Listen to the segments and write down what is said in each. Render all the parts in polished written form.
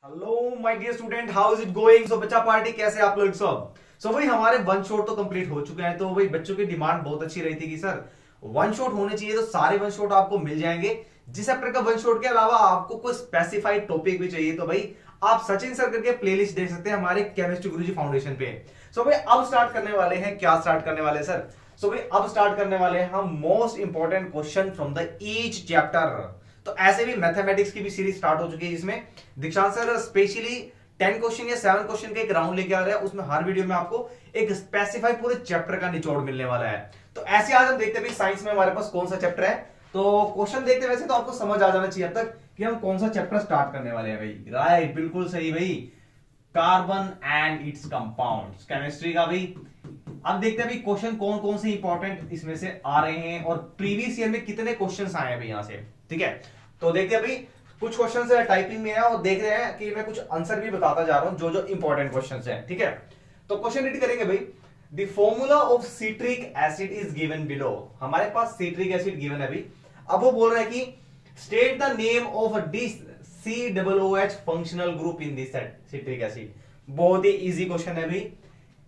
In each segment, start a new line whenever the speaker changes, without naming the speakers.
Hello my dear student, how is it going? So बच्चा party कैसे आप लोग सब? सो भाई हमारे वन शॉट तो कंप्लीट हो चुके हैं। तो भाई बच्चों की डिमांड बहुत अच्छी रही थी कि सर वन शॉट होने चाहिए, तो सारे वन शॉट आपको मिल जाएंगे। जिस चैप्टर का वन शॉट के अलावा आपको कोई स्पेसिफाइड टॉपिक भी चाहिए तो भाई आप सचिन सर करके प्लेलिस्ट देख सकते हैं हमारे केमिस्ट्री गुरुजी फाउंडेशन पे। सो भाई अब स्टार्ट करने वाले हैं। क्या स्टार्ट करने वाले हैं सर? सो भाई अब स्टार्ट करने वाले हैं हम most important question from the each chapter. तो ऐसे भी मैथमेटिक्स की भी सीरीज स्टार्ट हो चुकी है जिसमें दीक्षांत सर स्पेशली 10 क्वेश्चन या 7 क्वेश्चन के एक राउंड लेके आ रहे हैं। उसमें हर वीडियो में आपको एक स्पेसिफाइड पूरे चैप्टर का निचोड़ मिलने वाला है। तो ऐसे आज हम देखते हैं साइंस में हमारे पास कौन सा चैप्टर है। तो क्वेश्चन देखते वैसे तो आपको समझ आ जाना चाहिए अब तक कि हम कौन सा चैप्टर स्टार्ट करने वाले हैं भाई। राइट, बिल्कुल सही भाई, carbon and it's compounds, chemistry का भाई। अब देखते हैं भाई क्वेश्चन कौन कौन से इंपॉर्टेंट इसमें से आ रहे हैं और प्रीवियस ईयर में कितने क्वेश्चंस आए हैं भाई यहां से। ठीक है, तो देखते हैं भाई कुछ क्वेश्चंस टाइपिंग में है और देख रहे हैं कि मैं कुछ आंसर भी बताता जा रहा हूं जो जो इंपॉर्टेंट क्वेश्चंस हैं। ठीक है, तो क्वेश्चन रीड करेंगे भाई। The formula of citric acid is given below. हमारे पास सिट्रिक एसिड गिवन है भाई। अब वो बोल रहा है कि state the name of this COOH functional group in this citric acid. बहुत ही इजी क्वेश्चन है भाई,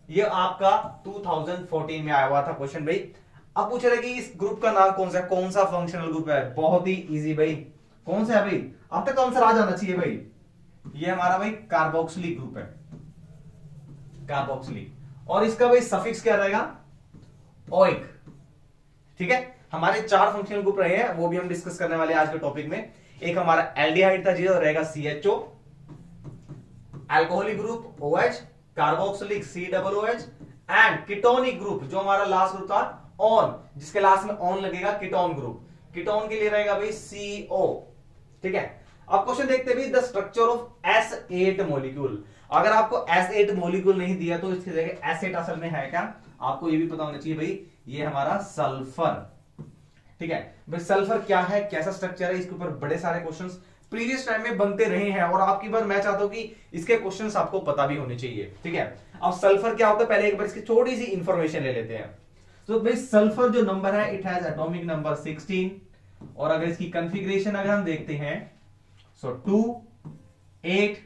ये आपका 2014 में आया हुआ था क्वेश्चन भाई। अब पूछ रहे कि इस ग्रुप का नाम कौन सा फंक्शनल ग्रुप है। बहुत ही इजी भाई, कौन सा है भाई? अब तक तो आंसर आ जाना चाहिए भाई। ये हमारा भाई कार्बोक्सिलिक ग्रुप है, कार्बोक्सिलिक। और इसका भाई सफिक्स क्या रहेगा? ओइक। ठीक है, हमारे 4 फंक्शनल ग्रुप रहे हैं, वो भी हम डिस्कस करने वाले हैं आज के टॉपिक में। एक हमारा एल्डिहाइड था जो रहेगा CHO, alcoholic group OH, carboxylic COOH and ketonic group जो हमारा लास्ट ग्रुप था ऑन, जिसके लास्ट में ऑन लगेगा कीटोन ग्रुप। कीटोन के लिए रहेगा भाई CO। ठीक है, अब क्वेश्चन देखते हैं the structure of S8 molecule. अगर आपको S8 मॉलिक्यूल नहीं दिया तो इसकी जगह S8 असल में है क्या, आपको ये भी पता होना चाहिए भाई। ये हमारा सल्फर। ठीक है भाई, सल्फर क्या है, कैसा स्ट्रक्चर है, इसके ऊपर बड़े सारे क्वेश्चंस प्रीवियस टाइम में बनते रहे हैं और आपकी बार मैं चाहता हूं कि इसके क्वेश्चंस आपको पता भी होने चाहिए। ठीक है, अब सल्फर क्या होता है पहले एक बार इसकी थोड़ी सी इंफॉर्मेशन ले लेते हैं। तो भाई सल्फर जो नंबर है इट हैज एटॉमिक नंबर 16 और अगर इसकी कॉन्फ़िगरेशन अगर हम देखते हैं सो 2, 8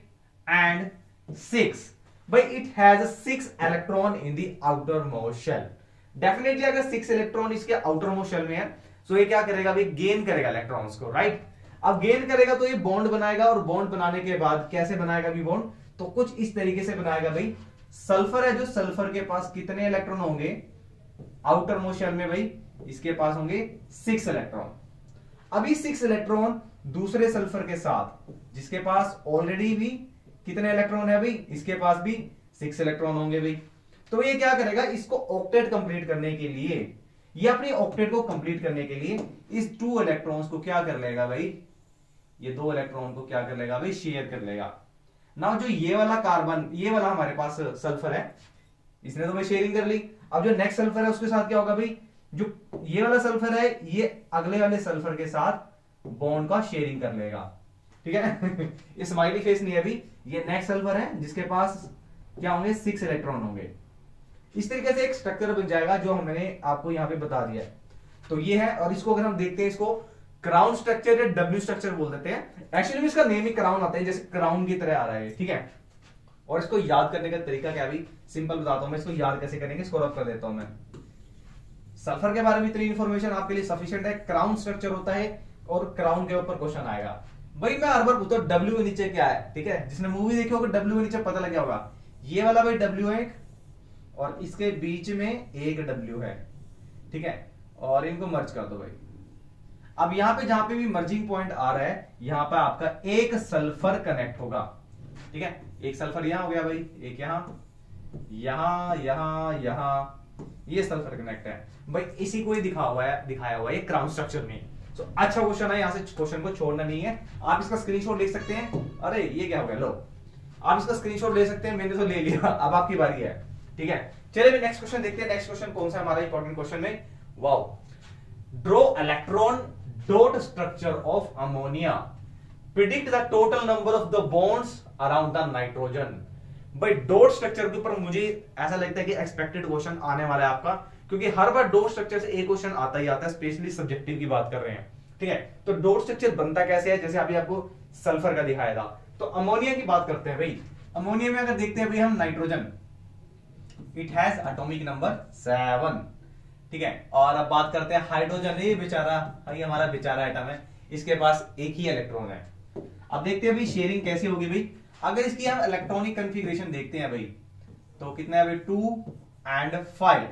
एंड 6। भाई it has 6 electron in the outer most shell. Definitely अगर 6 इलेक्ट्रॉन इसके आउटर मोस्ट शेल में है तो ये क्या करेगा भाई, गेन करेगा इलेक्ट्रॉन्स को। राइट, अब गेन करेगा तो ये बॉन्ड बनाएगा और बॉन्ड बनाने के बाद कैसे बनाएगा भी बॉन्ड, तो कुछ इस तरीके से बनाएगा भाई। सल्फर है जो सल्फर के पास कितने इलेक्ट्रॉन होंगे आउटर मोस्ट शेल में भाई, इसके पास होंगे 6 इलेक्ट्रॉन। अभी 6 इलेक्ट्रॉन दूसरे सल्फर के साथ जिसके पास ऑलरेडी भी कितने इलेक्ट्रॉन है भाई, इसके पास भी 6 इलेक्ट्रॉन होंगे भाई। तो ये क्या करेगा, इसको ऑक्टेट कंप्लीट करने के लिए, ये अपनी ऑक्टेट को कंप्लीट करने के लिए इस 2 इलेक्ट्रॉन्स को क्या कर लेगा भाई, ये 2 इलेक्ट्रॉन को क्या कर लेगा भाई, शेयर कर लेगा ना। जो ये वाला कार्बन, ये वाला हमारे पास सल्फर है, इसने तो भाई शेयरिंग कर ली। अब जो नेक्स्ट सल्फर है उसके साथ क्या होगा भाई, जो ये वाला सल्फर है ये अगले वाले सल्फर के साथ बॉन्ड का शेयरिंग कर लेगा। ठीक है ये स्माइली फेस नहीं है अभी, ये नेक्स्ट सल्फर है जिसके पास क्या होंगे 6 इलेक्ट्रॉन होंगे। इस तरीके से एक स्ट्रक्चर बन जाएगा जो हमने आपको यहां पे बता दिया है। तो ये है, और इसको अगर हम देखते हैं इसको क्राउन स्ट्रक्चर या W स्ट्रक्चर बोल देते हैं। एक्चुअली इसका नेम ही क्राउन आता है, जैसे क्राउन की तरह आ रहा है। ठीक है, और इसको याद करने का तरीका क्या भी सिंपल बताता हूं मैं। इसको याद कैसे करेंगे, इसको रब कर देता हूं मैं। सल्फर के बारे में इतनी इंफॉर्मेशन आपके लिए सफिशिएंट है। क्राउन स्ट्रक्चर होता है और क्राउन के ऊपर क्वेश्चन आएगा भाई। मैं हर बार पूछता हूं W के नीचे क्या है। ठीक है, जिसने मूवी देखी होगा W के नीचे पता लग गया होगा, ये वाला भाई W है और इसके बीच में एक W है। ठीक है, और इनको मर्ज कर दो भाई। अब यहां पे जहां पे भी मर्जिंग पॉइंट आ रहा है यहां पे आपका एक सल्फर कनेक्ट होगा। ठीक है, एक सल्फर यहां हो गया भाई, एक यहां, ये सल्फर कनेक्ट है भाई। इसी को ही दिखाया हुआ है क्राउन स्ट्रक्चर में। तो अच्छा क्वेश्चन है, यहां से क्वेश्चन को छोड़ना नहीं है। आप इसका स्क्रीनशॉट ले सकते हैं। अरे ये क्या हो गया, लो आप इसका स्क्रीनशॉट ले सकते हैं, मैंने तो ले लिया, अब आपकी बारी है। ठीक है, चलिए नेक्स्ट क्वेश्चन देखते हैं। नेक्स्ट क्वेश्चन कौन सा हमारा इंपॉर्टेंट क्वेश्चन में, wow, draw electron dot structure of ammonia, predict the total number of the bonds around the nitrogen. भाई डॉट स्ट्रक्चर के ऊपर मुझे ऐसा लगता है कि एक्सपेक्टेड क्वेश्चन आने वाला है आपका, क्योंकि हर बार डॉट स्ट्रक्चर से एक क्वेश्चन आता ही आता है, स्पेशली सब्जेक्टिव की बात कर रहे हैं। ठीक है, तो डॉट स्ट्रक्चर बनता कैसे है, जैसे अभी आपको सल्फर का दिखाया था, तो अमोनिया की बात करते हैं भाई। अमोनिया में अगर देखते हैं भाई हम nitrogen, it has atomic number 7, ठीक है। और अब बात करते हैं हाइड्रोजन, ये बेचारा, ये हमारा बेचारा एटम है, इसके पास एक ही इलेक्ट्रॉन है। अब देखते हैं भाई शेयरिंग कैसे होगी भाई। अगर इसकी हम इलेक्ट्रॉनिक कॉन्फ़िगरेशन देखते हैं भाई, तो कितना है भाई 2 and 5,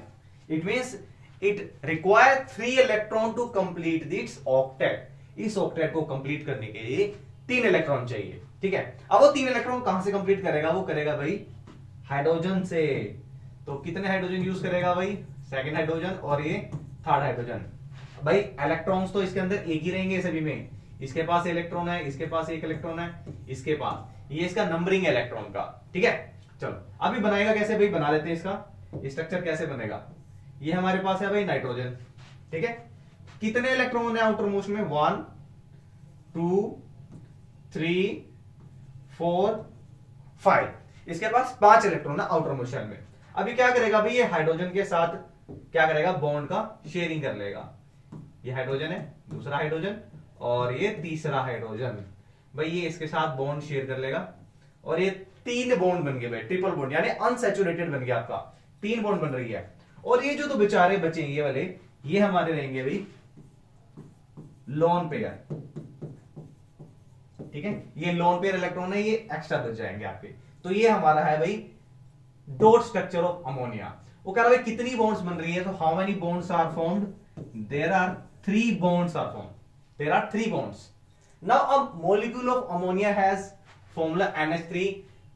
it means it require 3 electron to complete its octet. इस ऑक्टेट को कंप्लीट करने के लिए 3 इलेक्ट्रॉन चाहिए, ठीक है। अब वो 3 इलेक्ट्रॉन कहां से कंप्लीट करेगा, वो करेगा भाई हाइड्रोजन से। तो कितने हाइड्रोजन यूज करेगा भाई, सेकंड हाइड्रोजन और ये थर्ड हाइड्रोजन। भाई इलेक्ट्रॉन्स तो इसके अंदर एक ही रहेंगे सभी में, इसके पास इलेक्ट्रॉन है, इसके पास एक इलेक्ट्रॉन है, इसके पास, ये इसका नंबरिंग है इलेक्ट्रॉन का, ठीक है। चलो अभी बनाएगा कैसे भाई, बना लेते हैं इसका स्ट्रक्चर कैसे बनेगा। ये हमारे पास है भाई नाइट्रोजन, ठीक है। कितने इलेक्ट्रॉन है आउटर मोस्ट में, 1 2 3 4 5, इसके पास 5 इलेक्ट्रॉन है आउटर मोस्ट शेल में। अभी क्या करेगा भाई, ये हाइड्रोजन के साथ क्या करेगा, बॉन्ड का शेयरिंग कर लेगा। ये हाइड्रोजन है, दूसरा हाइड्रोजन और ये तीसरा हाइड्रोजन, भाई ये इसके साथ बॉन्ड शेयर कर लेगा और ये 3 बॉन्ड बन गए भाई, ट्रिपल बॉन्ड यानी अनसैचुरेटेड बन गया आपका, 3 बॉन्ड बन रही है। और ये जो तो बेचारे बचे ये वाले, ये हमारे रहेंगे भाई लोन पेयर, ठीक है। ये लोन पेयर इलेक्ट्रॉन है, ये एक्स्ट्रा बच जाएंगे आपके। तो ये हमारा है भाई डॉट स्ट्रक्चर ऑफ अमोनिया। वो कह रहा है कितनी बॉन्ड्स बन रही है, तो how many bonds are formed, there are 3 bonds are formed, there are 3 bonds. Now a molecule of ammonia has formula NH3,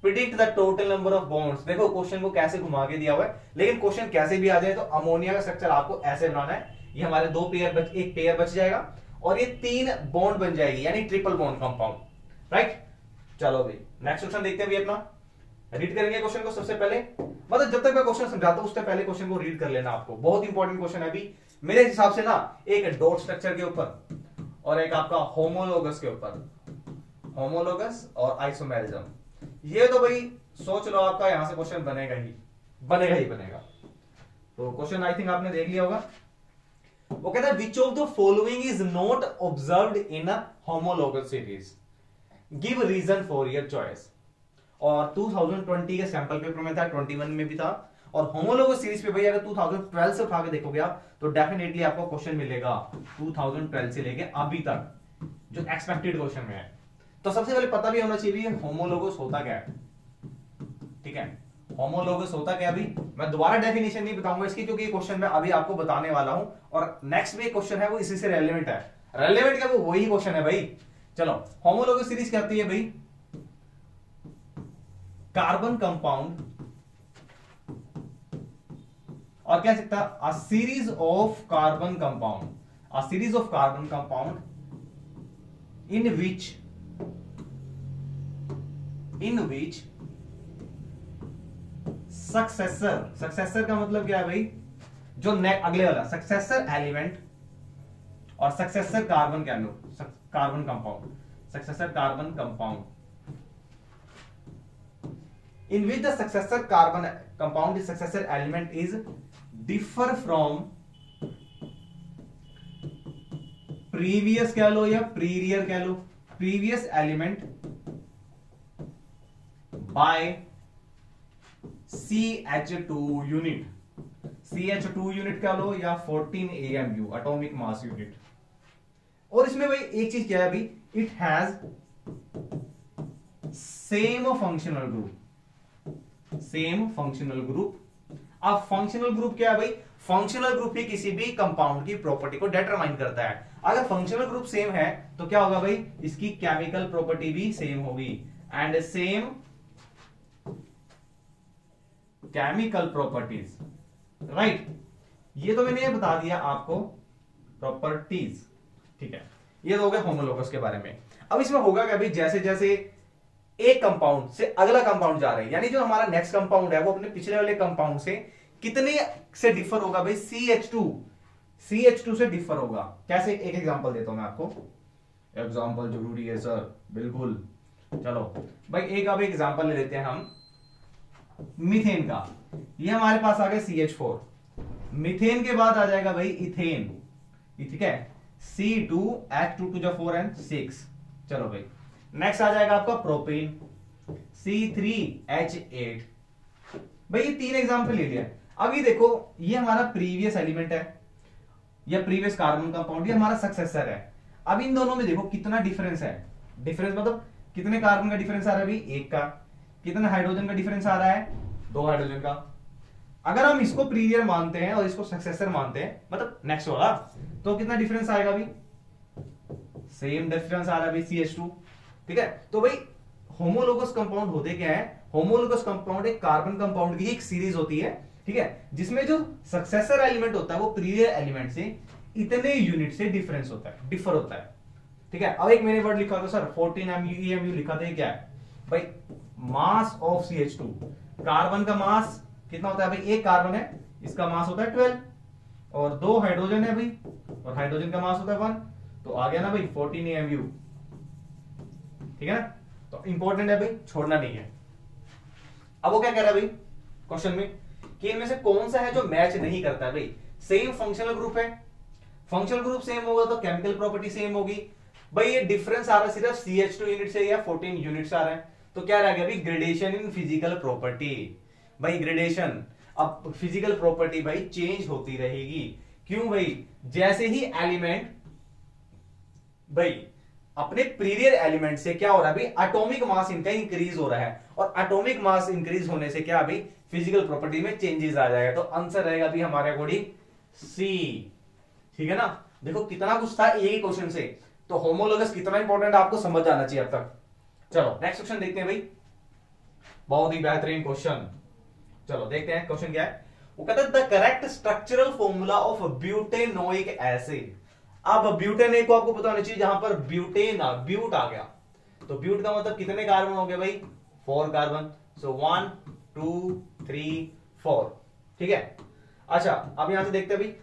predict the total number of bonds. देखो क्वेश्चन को कैसे घुमा के दिया हुआ है, लेकिन क्वेश्चन कैसे भी आ जाए तो अमोनिया का स्ट्रक्चर आपको ऐसे बनाना है। ये हमारे 2 पेयर एक पेयर बच जाएगा और ये 3 बॉन्ड बन जाएगी यानी ट्रिपल बॉन्ड कंपाउंड, राइट। चलो भाई नेक्स्ट क्वेश्चन देखते हैं भाई अपना। रीड करेंगे क्वेश्चन को सबसे पहले, मतलब जब तक मैं क्वेश्चन समझाता हूं उससे पहले क्वेश्चन को रीड कर लेना आपको, बहुत इंपॉर्टेंट क्वेश्चन है अभी मेरे हिसाब से ना। एक डॉट स्ट्रक्चर के ऊपर और एक आपका होमोलोगस के ऊपर, होमोलोगस और आइसोमेरिज्म, ये तो भाई सोच लो आपका यहां से क्वेश्चन बनेगा ही बनेगा। तो क्वेश्चन आई थिंक आपने देख लिया होगा। वो कहता है which of the following is not observed in a homologous series, give reason for your choice. और 2020 के सैंपल पेपर में था, 21 में भी था, और होमोलोगस सीरीज पे भाई अगर 2012 से उठा के देखोगे आप तो डेफिनेटली आपको क्वेश्चन मिलेगा 2012 से लेके अभी तक जो एक्सपेक्टेड क्वेश्चन में है। तो सबसे पहले पता भी होना चाहिए होमोलोगस होता क्या है, ठीक है। होमोलोगस होता क्या, अभी मैं दोबारा डेफिनेशन नहीं बताऊंगा इसकी, क्योंकि क्वेश्चन मैं अभी आपको बताने वाला हूं और नेक्स्ट में क्वेश्चन है वो इसी से रेलेवेंट है। रेलेवेंट क्या, वो वही क्वेश्चन है भाई। चलो होमोलोगस सीरीज क्या होती है भाई, कार्बन कंपाउंड और क्या सकता है, a series of carbon compound, a series of carbon compound in which successor का मतलब क्या है भाई, जो अगले वाला सक्सेसर एलिमेंट और सक्सेसर कार्बन क्या लो, carbon compound, successor carbon compound in which the successor carbon compound, the successor element is differ from previous कह लो या previous कह लो, previous element by CH2 unit, CH2 unit कह लो या 14 AMU एटॉमिक मास यूनिट। और इसमें भाई एक चीज क्या है भाई, it has same functional group, same functional group. अब फंक्शनल ग्रुप क्या है भाई, फंक्शनल ग्रुप ही किसी भी कंपाउंड की प्रॉपर्टी को डिटरमाइन करता है। अगर फंक्शनल ग्रुप सेम है तो क्या होगा भाई, इसकी केमिकल प्रॉपर्टी भी सेम होगी, and same chemical properties, right. ये तो मैंने बता दिया आपको प्रॉपर्टीज, ठीक है। ये तो हो गया होमोलोगस के बारे में। अब इसमें होगा क्या भाई, जैसे जैसे एक कंपाउंड से अगला कंपाउंड जा रहे हैं, यानी जो हमारा नेक्स्ट कंपाउंड है वो अपने पिछले वाले कंपाउंड से कितने से डिफर होगा भाई, CH2 से डिफर होगा। कैसे, एक एग्जांपल देता हूं मैं आपको, एग्जांपल जरूरी है सर, बिल्कुल। चलो भाई एक अब एग्जांपल ले लेते हैं हम मीथेन का। ये हमारे पास आ गया CH4, मीथेन के बाद आ जाएगा भाई इथेन, ठीक है, C2H2 4 and 6। चलो भाई नेक्स्ट आ जाएगा आपका प्रोपेन C3H8। भाई ये 3 एग्जाम्पल ले लिया। अब ये देखो, ये हमारा प्रीवियस एलिमेंट है या प्रीवियस कार्बन कंपाउंड, ये हमारा सक्सेसर है। अब इन दोनों में देखो कितना डिफरेंस है। डिफरेंस मतलब कितने कार्बन का डिफरेंस आ रहा है भाई, 1 का। कितने हाइड्रोजन का डिफरेंस आ रहा है, 2 हाइड्रोजन का। अगर हम इसको प्रीवियर मानते हैं और इसको सक्सेसर मानते हैं, मतलब नेक्स्ट वाला, तो कितना डिफरेंस आएगा भाई, सेम डिफरेंस आ रहा है भाई CH2। ठीक है, तो भाई होमोलोगस कंपाउंड होते क्या है, होमोलोगस कंपाउंड एक कार्बन कंपाउंड की एक सीरीज होती है, ठीक है, जिसमें जो सक्सेसर एलिमेंट होता है वो प्रीवियर एलिमेंट से इतने यूनिट से डिफरेंस होता है, डिफर होता है। ठीक है, अब एक मैंने वर्ड लिखा था सर 14 MU लिखा था, क्या है भाई, मास ऑफ CH2। कार्बन का मास कितना होता है भाई, एक कार्बन है, इसका मास होता है 12 और 2 हाइड्रोजन है भाई, और हाइड्रोजन का मास होता है 1, तो आ गया ना भाई 14 MU। ठीक है ना, तो इंपॉर्टेंट है भाई, छोड़ना नहीं है। अब वो क्या कह रहा है भाई क्वेश्चन में कि इनमें से कौन सा है जो मैच नहीं करता है भाई। सेम फंक्शनल ग्रुप है, फंक्शनल ग्रुप सेम होगा तो केमिकल प्रॉपर्टी सेम होगी। भाई ये डिफरेंस आ रहा है सिर्फ CH2 यूनिट से या 14 यूनिट आ रहा है, तो क्या रह गया भाई, ग्रेडेशन इन फिजिकल प्रॉपर्टी। भाई ग्रेडेशन, अब फिजिकल प्रॉपर्टी भाई चेंज होती रहेगी। क्यों भाई, जैसे ही एलिमेंट भाई अपने प्रीवियर एलिमेंट से क्या हो रहा है भाई, एटॉमिक मास इनका इंक्रीज हो रहा है, और एटॉमिक मास इंक्रीज होने से क्या भाई, फिजिकल प्रॉपर्टी में चेंजेस आ जाएगा। तो आंसर रहेगा भी हमारे अकॉर्डिंग C। ठीक है ना, देखो कितना कुछ था एक ही क्वेश्चन से, तो होमोलोगस कितना इंपॉर्टेंट आपको समझ आना चाहिए अब तक। चलो नेक्स्ट क्वेश्चन देखते हैं भाई, बहुत ही बेहतरीन क्वेश्चन। चलो देखते हैं क्वेश्चन क्या है। वो कहता है the correct structural formula of butanoic acid. अब ब्यूटेन को आपको पता होना चाहिए, जहां पर ब्यूटेन ब्यूट आ गया, तो ब्यूट का मतलब कितने कार्बन हो गए भाई, 4 कार्बन। सो 1 2 3 4। ठीक है, अच्छा अब यहां से देखते हैं भाई,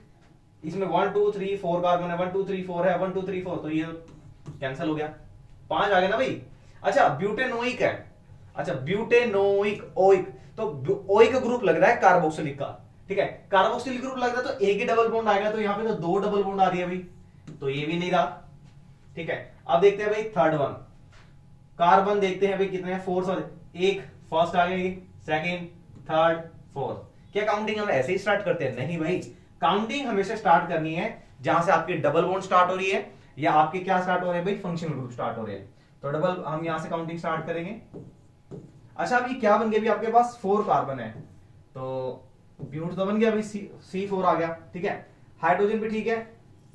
इसमें 1 2 3 4 कार्बन है, 1 2 3 4 है, 1 2 3 4, तो ये कैंसिल हो गया, 5 आ गया ना भाई। अच्छा ब्यूटेनोइक है, अच्छा ब्यूटेनोइक ओइक, तो ओइक ग्रुप लग रहा है कार्बोक्सिलिक का। ठीक है, कार्बोक्सिलिक ग्रुप लग रहा है तो एक ही डबल बॉन्ड आएगा, तो यहां पे तो 2 डबल बॉन्ड आ रही है भाई, तो ये भी नहीं रहा। ठीक है, अब देखते हैं भाई थर्ड वन, कार्बन देखते हैं भाई कितने हैं, 4, एक फर्स्ट आ गई, सेकंड, थर्ड, फोर्थ। क्या काउंटिंग हम ऐसे ही स्टार्ट करते हैं, नहीं भाई, काउंटिंग हमेशा स्टार्ट करनी है जहां से आपकी डबल बॉन्ड स्टार्ट हो रही है या आपके क्या स्टार्ट हो रहे हैं भाई, फंक्शनल ग्रुप स्टार्ट हो रहे हैं, तो डबल हम यहां से काउंटिंग स्टार्ट करेंगे। अच्छा अभी क्या बन गया भी, आपके पास 4 कार्बन है, तो ब्यूट तो बन गया भाई, C4 आ गया। ठीक है, हाइड्रोजन भी ठीक है,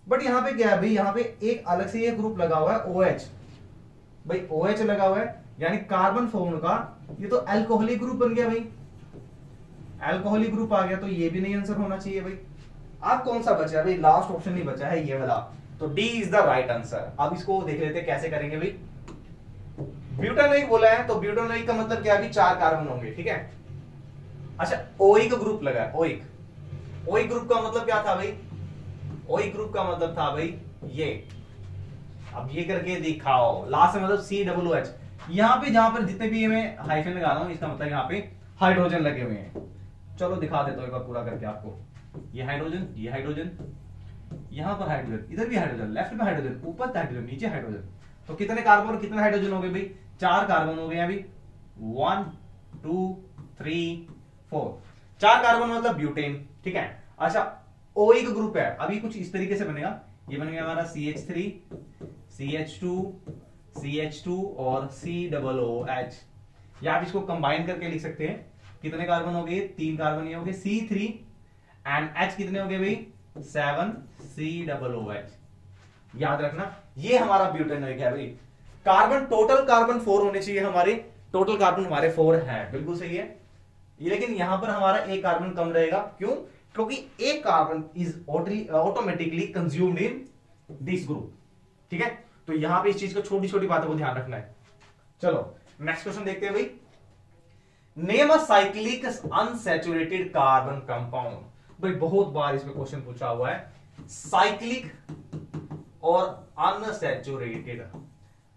बट यहां पे क्या है भाई, यहां पे एक अलग से ये ग्रुप लगा हुआ है OH। भाई OH लगा हुआ है, यानी कार्बन फॉर्म का ये तो अल्कोहलिक ग्रुप बन गया भाई, अल्कोहलिक ग्रुप आ गया, तो ये भी नहीं आंसर होना चाहिए भाई। अब कौन सा बचा भाई, लास्ट ऑप्शन नहीं बचा है ये वाला, तो D is the right answer. अब इसको देख लेते हैं कैसे करेंगे भाई। ब्यूटेनोइक बोला है, तो ब्यूटेनोइक का मतलब क्या है, 4 कार्बन होंगे। ठीक है, अच्छा ओइक ग्रुप लगा है, ओइक, ओइक ग्रुप का मतलब क्या था भाई, ओइक ग्रुप का मतलब था भाई ये, अब ये करके दिखाओ, लास्ट में मतलब COOH। यहां पे जहां पर जितने भी मैं हाइफन लगा रहा हूं, इसका मतलब यहां पे हाइड्रोजन लगे हुए हैं। चलो दिखा देता हूं एक बार पूरा करके आपको, ये हाइड्रोजन, ये हाइड्रोजन, यहां पर हाइड्रोजन, इधर भी हाइड्रोजन, लेफ्ट में हाइड्रोजन, ऊपर हाइड्रोजन, नीचे हाइड्रोजन, तो कितने कार्बन और कितने हाइड्रोजन हो गए भाई, 4 कार्बन हो गए अभी, 1 2 3 4, 4 कार्बन मतलब ब्यूटेन। ठीक है, अच्छा ओइक ग्रुप है, अभी कुछ इस तरीके से बनेगा, ये बन गया हमारा CH3 CH2 CH2 और COOH, या आप इसको कंबाइन करके लिख सकते हैं। कितने कार्बन हो गए, 3 कार्बन ये हो गए, C3 एंड H कितने हो गए भाई, 7 COOH। याद रखना ये हमारा ब्यूटेनोइक है भाई। कार्बन टोटल कार्बन 4 होने चाहिए हमारे, टोटल कार्बन हमारे 4 है, बिल्कुल सही है, लेकिन यहां पर हमारा एक कार्बन कम रहेगा। क्यों, क्योंकि एक carbon is automatically consumed in this group. ठीक है, तो यहां पे इस चीज को छोटी छोटी बातों को ध्यान रखना है। चलो नेक्स्ट क्वेश्चन देखते हैं भाई, name a cyclic unsaturated carbon compound. भाई बहुत बार इसमें क्वेश्चन पूछा हुआ है, साइक्लिक और अनसैचुरेटेड।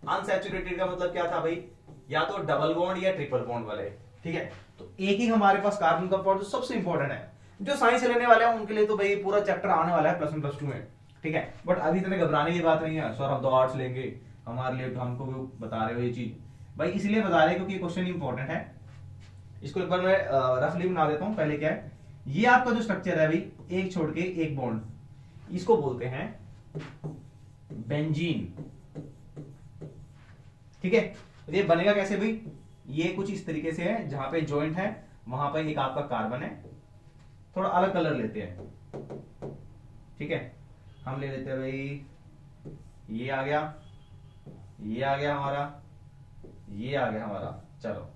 अनसैचुरेटेड का मतलब क्या था भाई, या तो डबल बॉन्ड या ट्रिपल बॉन्ड वाले। ठीक है, तो एक ही हमारे पास कार्बन कंपाउंड जो सबसे इंपॉर्टेंट है, जो साइंस लेने वाले हैं उनके लिए तो भाई पूरा चैप्टर आने वाला है +1 +2 में। ठीक है, बट अभी इतने घबराने की बात नहीं है, सर हम तो आर्ट्स लेंगे, हमारे लिए हमको भी बता रहे हो ये चीज भाई, इसलिए बता रहे हैं क्योंकि क्वेश्चन इंपॉर्टेंट है। इसको एक बार मैं रफली बना देता हूं। पहले क्या है, ये आपका जो स्ट्रक्चर है भाई, एक छोड़ के एक बॉन्ड, इसको बोलते हैं बेंजीन। ठीक है, तो ये बनेगा कैसे भाई, ये कुछ इस तरीके से है, जहां पे जॉइंट है वहां पर एक आपका कार्बन है, थोड़ा अलग कलर लेते हैं। ठीक है, हम ले लेते हैं भाई, ये आ गया, ये आ गया हमारा, ये आ गया हमारा। चलो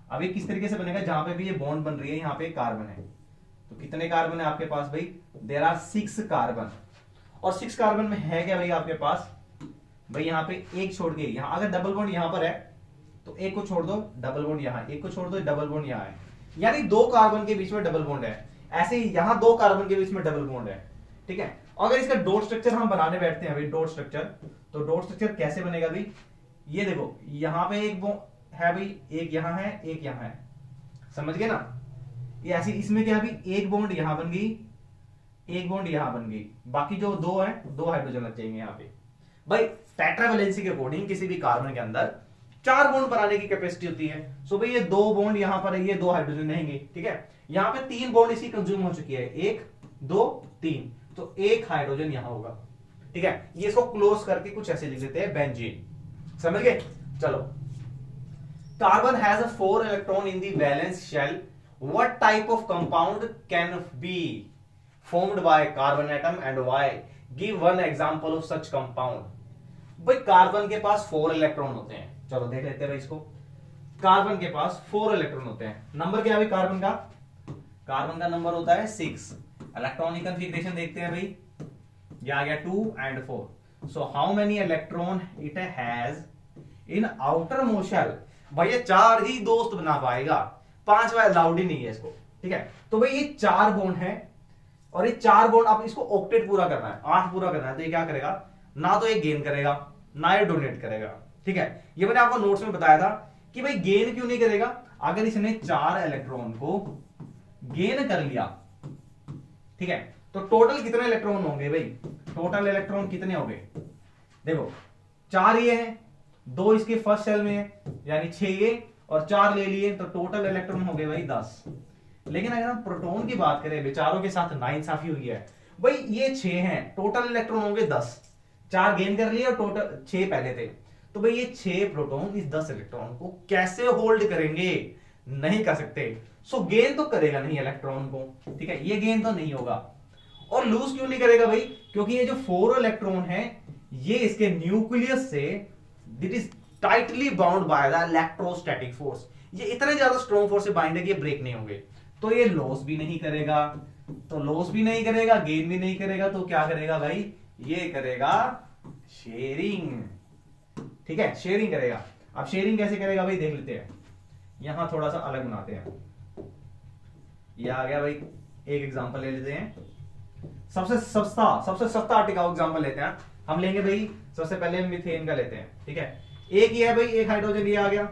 अब ये किस तरीके से बनेगा, जहां पे भी ये बॉन्ड बन रही है यहाँ पे कार्बन है, तो कितने कार्बन है आपके पास भाई, देयर आर 6 कार्बन। और 6 कार्बन में है क्या भाई आपके पास, भाई यहाँ पे एक छोड़ के, यहाँ अगर डबल बॉन्ड यहाँ पर है तो एक को छोड़ दो, डबल बॉन्ड यहाँ, एक को छोड़ दो, डबल बॉन्ड यहाँ है, यानी 2 कार्बन के बीच में डबल बॉन्ड है। ऐसे ही यहाँ 2 कार्बन के बीच में डबल बॉन्ड है। ठीक है, अगर इसका डॉट स्ट्रक्चर हम बनाने बैठते हैं भाई, डॉट स्ट्रक्चर, तो डॉट स्ट्रक्चर कैसे बनेगा भाई, ये देखो यहाँ पे एक है भाई, एक यहाँ है, एक यहाँ है, समझ गए ना। ये ऐसी, इसमें क्या है, एक बॉन्ड यहां बन गई, एक बॉन्ड यहां बन गई, बाकी जो 2 है 2 हाइड्रोजन लग जाएंगे यहाँ पे। भाई टेट्रावैलेंसी के अकॉर्डिंग किसी भी कार्बन के अंदर 4 बॉन्ड बनाने की कैपेसिटी होती है। सो भाई ये 2 बॉन्ड यहां पर है, ये 2 हाइड्रोजन रहेंगे। ठीक है, यहाँ पे 3 बॉन्ड इसी कंज्यूम हो चुकी है, 1 2 3, तो 1 हाइड्रोजन यहां होगा। ठीक है, ये इसको क्लोज करके कुछ ऐसे लिख देते हैं बेंजीन। समझ गए। चलो, carbon has a 4 electron in the valence shell, what type of compound can be formed by carbon atom and why, give one example of such compound। भाई कार्बन के पास 4 इलेक्ट्रॉन होते हैं, चलो देख लेते हैं भाई इसको। कार्बन के पास 4 इलेक्ट्रॉन होते हैं, नंबर क्या है भाई कार्बन का, कार्बन का नंबर होता है 6। इलेक्ट्रॉनिक कॉन्फ़िगरेशन देखते हैं भाई, ये आ गया 2 and 4। So how many electron it has in outer most shell, भाई ये 4 ही दोस्त बना पाएगा, 5वां अलाउड ही नहीं है इसको। ठीक है, तो भाई ये 4 बॉन्ड है, और ये 4 बॉन्ड आप इसको ऑक्टेट पूरा करना है, 8 पूरा करना है, तो ये क्या करेगा, ना तो ये गेन करेगा ना ये डोनेट करेगा। ठीक है, ये मैंने आपको नोट्स में बताया था कि भाई गेन क्यों नहीं करेगा, अगर इसने 4 इलेक्ट्रॉन को गेन कर लिया, ठीक है, तो टोटल कितने इलेक्ट्रॉन होंगे भाई, टोटल इलेक्ट्रॉन कितने होंगे, देखो 4 ये है, 2 इसके फर्स्ट सेल में है, यानी 6 ये और 4 ले लिए, तो टोटल इलेक्ट्रॉन हो गए भाई 10। लेकिन अगर हम प्रोटॉन की बात करें, बेचारों के साथ नाइंसाफी हुई है भाई, ये 6 हैं, टोटल इलेक्ट्रॉन होंगे 10, 4 गेन कर लिए और टोटल 6 पहले थे, तो भाई ये 6 प्रोटॉन इस 10 इलेक्ट्रॉन को कैसे होल्ड करेंगे, नहीं कर सकते। सो गेन तो करेगा नहीं इलेक्ट्रॉन को, ठीक है, ये गेन तो नहीं होगा। और लूज क्यों नहीं करेगा भाई, क्योंकि ये जो 4 इलेक्ट्रॉन है ये इसके न्यूक्लियस से it is tightly bound by the electrostatic force, ये इतने ज्यादा स्ट्रॉन्ग फोर्स से बाइंड है कि ये ब्रेक नहीं होंगे, तो ये लॉस भी नहीं करेगा, तो लॉस भी नहीं करेगा, गेन भी नहीं करेगा, तो क्या करेगा भाई, ये करेगा शेयरिंग। ठीक है, शेयरिंग करेगा। अब शेयरिंग कैसे करेगा भाई, देख लेते हैं, यहां थोड़ा सा अलग बनाते हैं। ये आ गया भाई, एक एग्जांपल ले लेते हैं, सबसे सस्ता टिकाऊ एग्जांपल लेते हैं। हम लेंगे भाई, सबसे पहले मीथेन का लेते हैं। ठीक है, एक ही है भाई, एक हाइड्रोजन ये आ गया,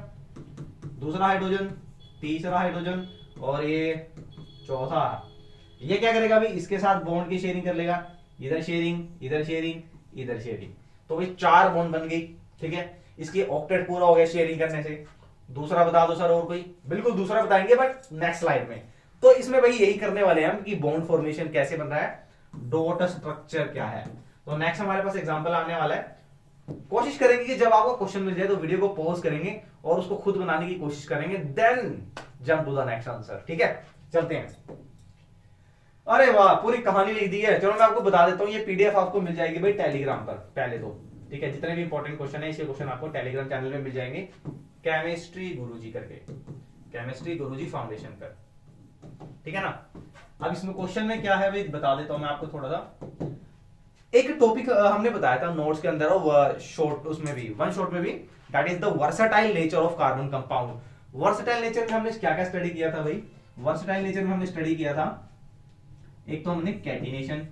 दूसरा हाइड्रोजन, तीसरा हाइड्रोजन और ये चौथा। ये क्या करेगा भाई, इसके साथ बॉन्ड की शेयरिंग कर लेगा, इधर शेयरिंग, इधर शेयरिंग, इधर शेयरिंग, तो भाई 4 बॉन्ड बन गई। ठीक है, इसकी ऑक्टेट पूरा हो गया शेयरिंग करने से। दूसरा बता दो सर, और कोई, बिल्कुल दूसरा बताएंगे बट नेक्स्ट स्लाइड में। तो इसमें भाई यही करने वाले हैं हम कि बॉन्ड फॉर्मेशन कैसे बन रहा है, डॉट स्ट्रक्चर क्या है। तो नेक्स्ट हमारे पास एग्जांपल आने वाला है। कोशिश करेंगे कि जब आपको क्वेश्चन मिल जाए तो वीडियो को पॉज करेंगे और उसको खुद बनाने की कोशिश करेंगे, then jump to the next answer. ठीक है, चलते हैं। अरे वाह, पूरी कहानी लिख दी है। चलो मैं आपको बता देता हूँ, ये पीडीएफ आपको मिल जाएगी भाई टेलीग्राम पर पहले तो। ठीक है, जितने भी इंपॉर्टेंट क्वेश्चन है इसे क्वेश्चन आपको टेलीग्राम चैनल में मिल जाएंगे, केमिस्ट्री गुरुजी करके, केमिस्ट्री गुरुजी फाउंडेशन पर। ठीक है ना। अब इसमें क्वेश्चन में क्या है भाई बता देता हूं मैं आपको थोड़ा सा। एक टॉपिक हमने बताया था नोट्स के अंदर और शॉर्ट उसमें भी, वन शॉर्ट में भी, that is the versatile nature of carbon compound. Versatile nature में हमने क्या क्या स्टडी किया था भाई, वर्सेटाइल नेचर में हमने स्टडी किया था, एक तो हमने कैटिनेशन।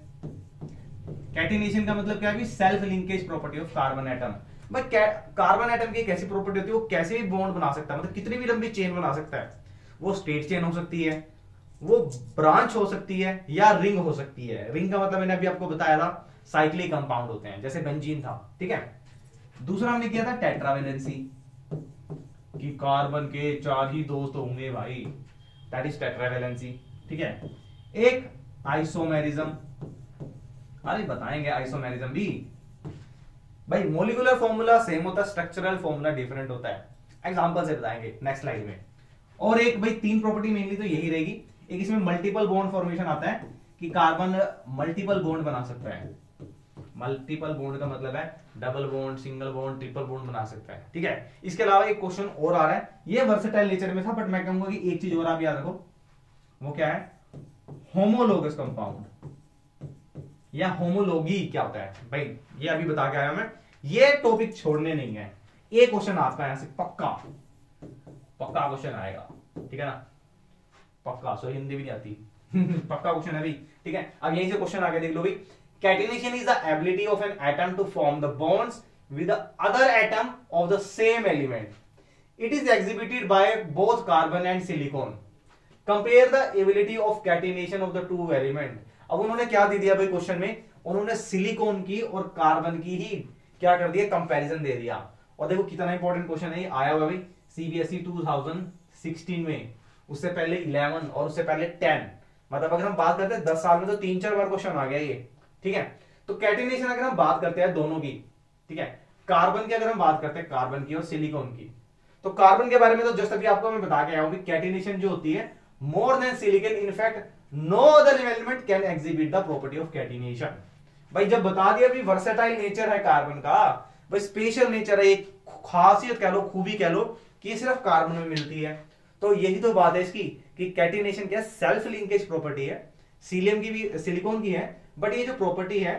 कैटिनेशन का मतलब क्या है, self linkage property of carbon atom. भाई कार्बन एटम की एक ऐसी प्रॉपर्टी होती है, वो कैसे भी बॉन्ड बना सकता है, मतलब कितनी भी लंबी चेन बना सकता है। वो स्ट्रेट चेन हो सकती है, वो ब्रांच हो सकती है, या रिंग हो सकती है। रिंग का मतलब मैंने अभी आपको बताया था, साइक्लिक कंपाउंड होते हैं, जैसे बेंजीन था। ठीक है, दूसरा हमने किया था टेट्रावेलेंसी, कि कार्बन के 4 ही दोस्त होंगे भाई, दैट इज टेट्रावेलेंसी। ठीक है, एक आइसोमेरिज्म, अरे बताएंगे आइसोमेरिज्म भी भाई। मोलिकुलर फॉर्मूला सेम होता है, स्ट्रक्चरल फॉर्मूला डिफरेंट होता है, एग्जांपल से बताएंगे नेक्स्ट स्लाइड में। और एक भाई 3 प्रॉपर्टी मेनली तो यही रहेगी। एक इसमें मल्टीपल बॉन्ड फॉर्मेशन आता है कि कार्बन मल्टीपल बॉन्ड बना सकता है। मल्टीपल बॉन्ड का मतलब है double bond, single bond, triple bond बना सकता है। ठीक है, इसके अलावा एक क्वेश्चन और आ रहा है, ये वर्सेटाइल नेचर में था, बट मैं कहूंगा कि एक चीज और आप याद रखो, वो क्या है, होमोलोगस कंपाउंड या होमोलॉगी क्या होता है भाई, ये अभी बता के आया मैं। ये टॉपिक छोड़ने नहीं है, एक क्वेश्चन आपका यहां से पक्का पक्का क्वेश्चन आएगा। ठीक है ना, पक्का, सो हिंदी भी नहीं आती पक्का क्वेश्चन है भी। ठीक है, अब यहीं से क्वेश्चन आगे देख लो भाई। Catenation is the ability of an atom to form the bonds with the other atom of the same element. It is exhibited by both carbon and silicon. Compare the ability of catenation of the two element. अब उन्होंने क्या दे दिया भाई question में, उन्होंने silicon की और carbon की ही क्या कर दिया, कंपैरिजन दे दिया। और देखो कितना इंपॉर्टेंट क्वेश्चन है, आया हुआ भाई सीबीएसई 2016 में, उससे पहले 11 और उससे पहले 10। मतलब अगर हम बात करते हैं 10 साल में तो 3-4 बार क्वेश्चन आ गया ये। ठीक है, तो कैटिनेशन अगर हम बात करते हैं दोनों की, ठीक है, कार्बन की अगर हम बात करते हैं, कार्बन की और सिलिकॉन की, तो कार्बन के बारे में तो जस्ट अभी आपको मैं बता के आया हूं, कैटिनेशन जो होती है more than silicon, in fact no other element can exhibit the property of catenation. भाई जब बता दिया भी वर्सेटाइल नेचर है कार्बन का, भाई स्पेशल नेचर है, एक खासियत कह लो, खूबी कह लो कि ये सिर्फ कार्बन में मिलती है। तो यही तो बात है इसकी कि कैटिनेशन क्या सेल्फ लिंकेज प्रॉपर्टी है, सीलियम की भी, सिलिकॉन की है, बट ये जो प्रॉपर्टी है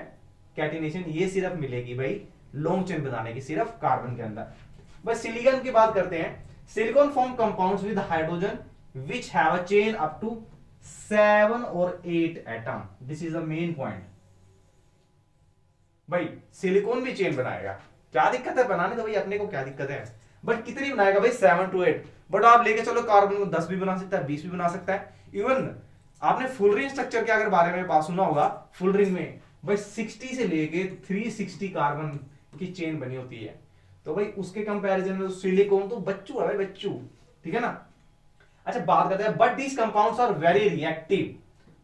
कैटिनेशन, ये सिर्फ मिलेगी भाई लॉन्ग चेन बनाने की, सिर्फ कार्बन के अंदर। बस सिलिकॉन की बात करते हैं, silicon form compounds with hydrogen which have a chain up to 7 or 8 atom. This is the main point. भाई सिलिकॉन भी चेन बनाएगा, क्या दिक्कत है बनाने, तो भाई अपने को क्या दिक्कत है, बट कितनी बनाएगा भाई 7 to 8। बट आप लेके चलो कार्बन को 10 भी बना सकता है, 20 भी बना सकता है। इवन आपने फुल रिंग स्ट्रक्चर के अगर बारे में पास सुना होगा, फुल रिंग में भाई 60 से लेके 360 कार्बन की चेन बनी होती है। तो भाई उसके कंपैरिजन में सिलिकॉन तो बच्चू है भाई, बच्चू। ठीक है ना। अच्छा बात करते हैं, but these compounds are very reactive,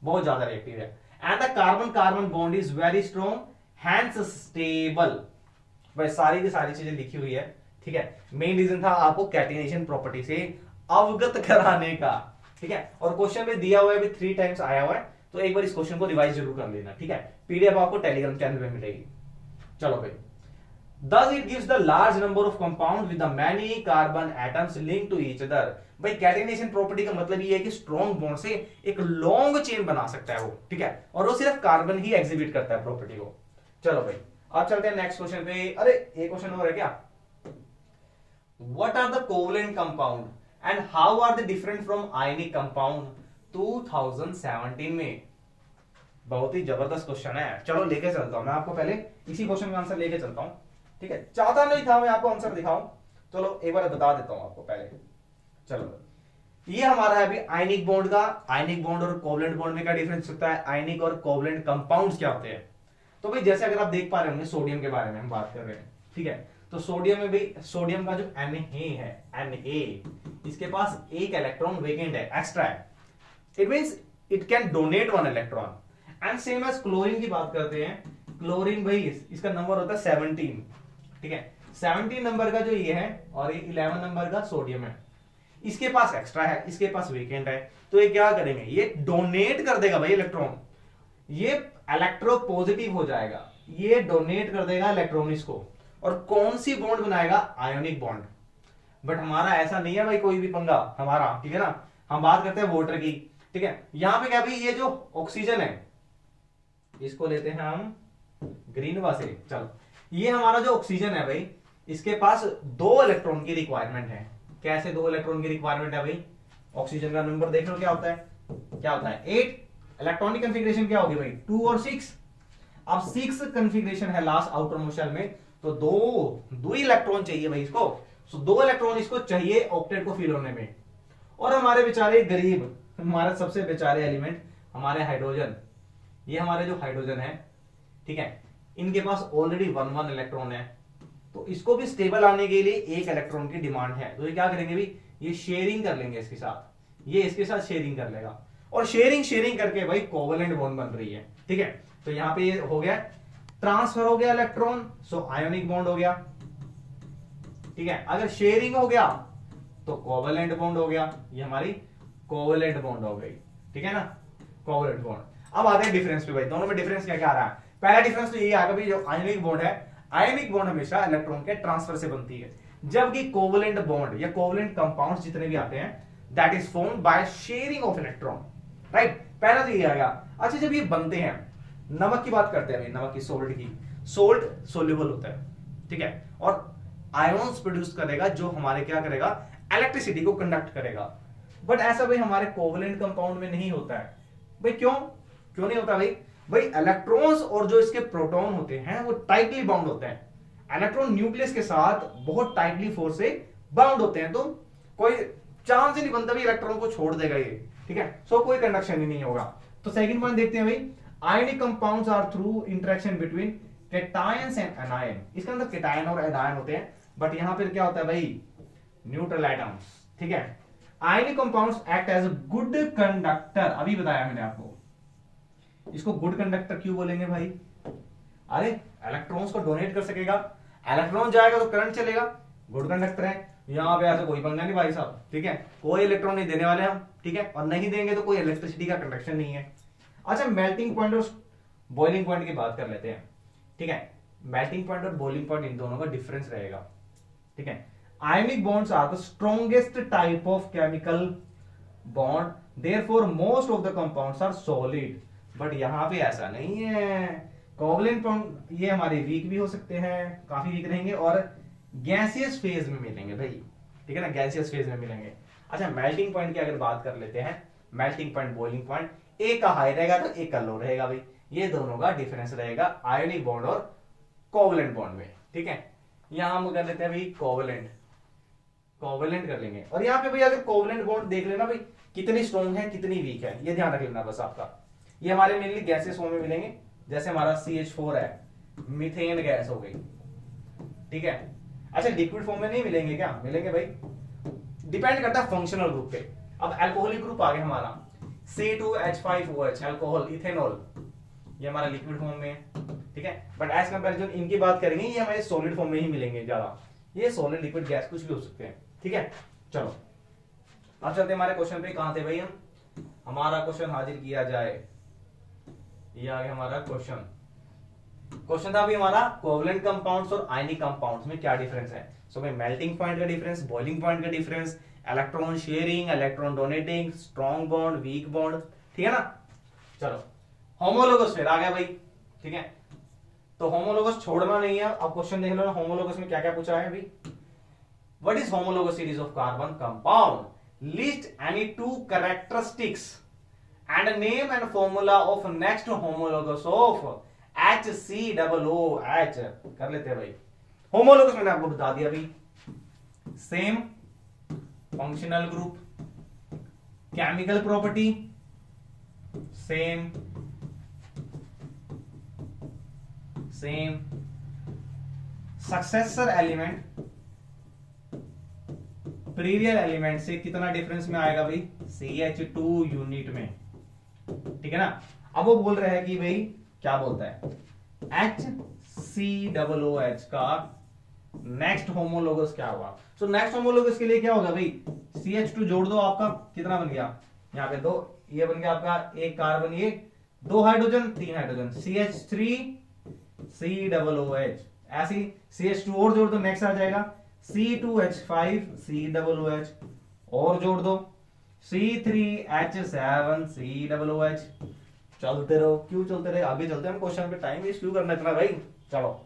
बहुत ज्यादा रिएक्टिव है, and the carbon carbon bond is very strong hence stable. भाई सारी की सारी चीजें लिखी हुई है। ठीक है, मेन रीजन था आपको कैटिनेशन प्रॉपर्टी से अवगत कराने का। ठीक है, और क्वेश्चन में दिया हुआ है, भी 3 टाइम्स आया हुआ है, तो एक बार इस क्वेश्चन को रिवाइज जरूर कर लेना। ठीक है, पीडीएफ आपको टेलीग्राम चैनल पे मिलेगी। चलो भाई, thus it gives the large number of compounds with the many carbon atoms linked to each other। भाई कैटिनेशन प्रॉपर्टी का मतलब ये है कि स्ट्रॉन्ग बॉन्ड से एक लॉन्ग चेन बना सकता है वो। ठीक है, और वो सिर्फ कार्बन ही एग्जिबिट करता है प्रॉपर्टी को। चलो भाई अब चलते हैं नेक्स्ट क्वेश्चन पे। अरे एक क्वेश्चन और है क्या, what are the covalent compound and how are the different from ionic compound 2017 में। बहुत ही जबरदस्त क्वेश्चन है, चलो लेके चलता हूं मैं आपको, पहले इसी क्वेश्चन का आंसर लेके चलता हूं। ठीक है, चाहता नहीं था मैं आपको आंसर दिखाऊं, चलो एक बार बता देता हूं आपको पहले। चलो ये हमारा है अभी आयनिक बॉन्ड का। आयनिक बॉन्ड और कोवलेंट बॉन्ड में क्या डिफरेंस होता है, आयनिक और कोवलेंट कंपाउंड्स क्या होते हैं। तो भाई जैसे अगर आप देख पा रहे होंगे, सोडियम के बारे में हम बात कर रहे हैं। ठीक है, तो सोडियम में भी, सोडियम का जो Na है, Na, इसके पास एक इलेक्ट्रॉन वेकेंट है, एक्स्ट्रा है। It means it can donate 1 electron. And same as chlorine की बात करते हैं, क्लोरीन भाई इसका नंबर होता है 17। ठीक है, 17 नंबर का जो ये है और ये 11 नंबर का सोडियम है, इसके पास एक्स्ट्रा है, इसके पास वेकेंट है। तो ये क्या करेंगे, ये डोनेट कर देगा भाई इलेक्ट्रॉन, ये इलेक्ट्रो पॉजिटिव हो जाएगा, ये डोनेट कर देगा इलेक्ट्रॉन इसको, और कौन सी बॉन्ड बनाएगा, आयोनिक बॉन्ड। बट हमारा ऐसा नहीं है भाई कोई भी पंगा हमारा। ठीक है ना, हम बात करते हैं वाटर की। ठीक है, यहां पे क्या भाई, ये जो ऑक्सीजन है इसको लेते हैं हम ग्रीन वा से। चलो ये हमारा जो ऑक्सीजन है भाई, इसके पास 2 इलेक्ट्रॉन की रिक्वायरमेंट है। कैसे 2 इलेक्ट्रॉन की रिक्वायरमेंट है भाई, ऑक्सीजन का नंबर देख लो क्या होता है, क्या होता है 8। इलेक्ट्रॉनिक कंफिग्रेशन क्या होगी भाई, 2 और 6। अब 6 कंफिग्रेशन है लास्ट आउटर मोस्ट शेल में, तो दो इलेक्ट्रॉन चाहिए भाई इसको। सो 2 इलेक्ट्रॉन इसको चाहिए ऑक्टेट को फिल होने में। और हमारे बेचारे गरीब, हमारे सबसे बेचारे एलिमेंट हमारे हाइड्रोजन, ये हमारे जो हाइड्रोजन है, ठीक है, इनके पास ऑलरेडी 1 इलेक्ट्रॉन है। तो इसको भी स्टेबल आने के लिए एक इलेक्ट्रॉन की डिमांड है, तो ये क्या करेंगे भाई, ये शेयरिंग कर लेंगे इसके साथ, ये इसके साथ शेयरिंग कर लेगा, और शेयरिंग करके भाई कोवेलेंट बॉन्ड बन रही है। ठीक है, तो यहां पे ये हो गया ट्रांसफर हो गया इलेक्ट्रॉन, सो आयोनिक बॉन्ड हो गया। ठीक है, अगर शेयरिंग हो गया तो कोवेलेंट बॉन्ड हो गया, ये हमारी कोवेलेंट बॉन्ड हो गई। ठीक है ना, कोवेलेंट बॉन्ड। अब आते हैं डिफरेंस पे भाई, दोनों में डिफरेंस क्या क्या आ रहा है। पहला डिफरेंस तो यही आएगा भाई, जो आयोनिक बॉन्ड है, आयोनिक बॉन्ड हमेशा इलेक्ट्रॉन के ट्रांसफर से बनती है, जबकि कोवेलेंट बॉन्ड या कोवेलेंट कंपाउंड्स जितने भी आते हैं that is formed by sharing of electron. Right, पहला तो ये आएगा। अच्छा, जब ये बनते हैं, नमक की बात करते हैं भाई, नमक की, सोल्ट की, सोल्ट सोल्यूबल होता है। ठीक है, और आयोन्स प्रोड्यूस करेगा जो हमारे क्या करेगा, इलेक्ट्रिसिटी को कंडक्ट करेगा। बट ऐसा भाई हमारे कोवेलेंट कंपाउंड में नहीं होता है भाई। क्यों नहीं होता भाई? भाई इलेक्ट्रॉन्स और जो इसके प्रोटॉन होते हैं वो टाइटली बाउंड होते हैं। इलेक्ट्रॉन न्यूक्लियस के साथ बहुत टाइटली फोर्स से बाउंड होते हैं, तो कोई चांस ही नहीं बनता भी इलेक्ट्रॉन को छोड़ देगा ये। ठीक है, सो कोई कंडक्शन ही नहीं होगा। तो सेकंड पॉइंट देखते हैं भाई, ionic compounds are through interaction between cations and anion. इसके अंदर कैटायन और एनायन होते हैं, बट यहां पर क्या होता है भाई, न्यूट्रल एटम्स। ठीक है, ionic compounds act as good conductor. अभी बताया मैंने आपको, इसको गुड कंडक्टर क्यों बोलेंगे भाई? अरे इलेक्ट्रॉन्स को डोनेट कर सकेगा, इलेक्ट्रॉन जाएगा तो करंट चलेगा, गुड कंडक्टर है। यहां पे ऐसा कोई पंगा नहीं भाई साहब। ठीक है, कोई इलेक्ट्रॉन नहीं देने वाले हम। ठीक है, और नहीं देंगे तो कोई इलेक्ट्रिसिटी का कंडक्शन नहीं है। अच्छा, मेल्टिंग पॉइंट और बॉइलिंग पॉइंट की बात कर लेते हैं। ठीक है, मेल्टिंग पॉइंट और बॉइलिंग पॉइंट इन दोनों का डिफरेंस रहेगा। ठीक है, ionic bonds are the strongest type of chemical bond, therefore most of the compounds are solid. But यहां पे ऐसा नहीं है। कोवेलेंट बॉन्ड ये हमारे वीक भी हो सकते हैं, काफी वीक रहेंगे, और गैसियस फेज में मिलेंगे भाई। ठीक है ना, गैसियस फेज में मिलेंगे। अच्छा, मेल्टिंग पॉइंट की अगर बात कर लेते हैं, मेल्टिंग पॉइंट, बॉइलिंग पॉइंट, एक का हाई रहेगा तो एक का लो रहेगा भाई। ये दोनों का डिफरेंस रहेगा आयनिक बॉन्ड और कोवेलेंट बॉन्ड में। ठीक है, यहां हम कर लेते हैं भाई कोवेलेंट, कोवेलेंट कर लेंगे। और यहाँ पे भाई अगर कोवेलेंट बॉन्ड देख लेना भाई, कितनी स्ट्रॉन्ग है कितनी वीक है, ये ध्यान रख लेना बस आपका। ये हमारे मेनली गैसेस फॉर्म में मिलेंगे, जैसे हमारा CH4 है, मीथेन गैस हो गई। ठीक है, अच्छा लिक्विड फॉर्म में नहीं मिलेंगे क्या? मिलेंगे भाई, डिपेंड करता है फंक्शनल ग्रुप पे। अब अल्कोहलिक ग्रुप आ गया हमारा C2H5OH, अल्कोहल, इथेनॉल, ये हमारा लिक्विड फॉर्म में है। ठीक है, बट एज कंपैरिजन इनकी बात करेंगे, ये हमारे सॉलिड फॉर्म में ही मिलेंगे ज्यादा। ये सॉलिड, लिक्विड, गैस कुछ भी हो सकते हैं। ठीक है, चलो अब चलते हमारे क्वेश्चन पे। कहां थे भाई हम? हमारा क्वेश्चन हाजिर किया जाए, ये आ गया हमारा क्वेश्चन। क्वेश्चन था अभी हमारा, कोवेलेंट कंपाउंड्स और आयनिक कंपाउंड्स में क्या डिफरेंस है। सो भाई मेल्टिंग पॉइंट का डिफरेंस, बॉइलिंग पॉइंट का difference, electron sharing, electron donating, strong bond, weak bond. ठीक है ना, चलो होमोलोगस फिर आ गया भाई। ठीक है, तो होमोलोगस छोड़ना नहीं है। अब क्वेश्चन देख लो ना, होमोलोगस में क्या क्या पूछा है अभी। What is homologous series of carbon compound, list any two characteristics and name and formula of next homologous of HCOOH। कर लेते हैं भाई। होमोलोगस मैंने आपको बता दिया भाई, same functional group, chemical property same, successor element praevia element से कितना डिफरेंस में आएगा भाई, CH2 यूनिट में। ठीक है ना, अब वो बोल रहे हैं कि भाई क्या बोलता है, HCOOH का नेक्स्ट होमोलोगस क्या होगा। सो नेक्स्ट होमोलोगस के लिए क्या होगा भाई, CH2 जोड़ दो, आपका कितना बन गया, यहाँ पे दो, ये बन गया आपका एक कार्बन, ये दो हाइड्रोजन, तीन हाइड्रोजन, CH3COOH। ऐसी CH2 और जोड़ दो, नेक्स्ट आ जाएगा C2H5COOH, और जोड़ दो C3H7COOH। चलते रहो, क्यों चलते रहे, आगे चलते हैं हम क्वेश्चन पे, टाइम वेस्ट क्यों करना इतना भाई। चलो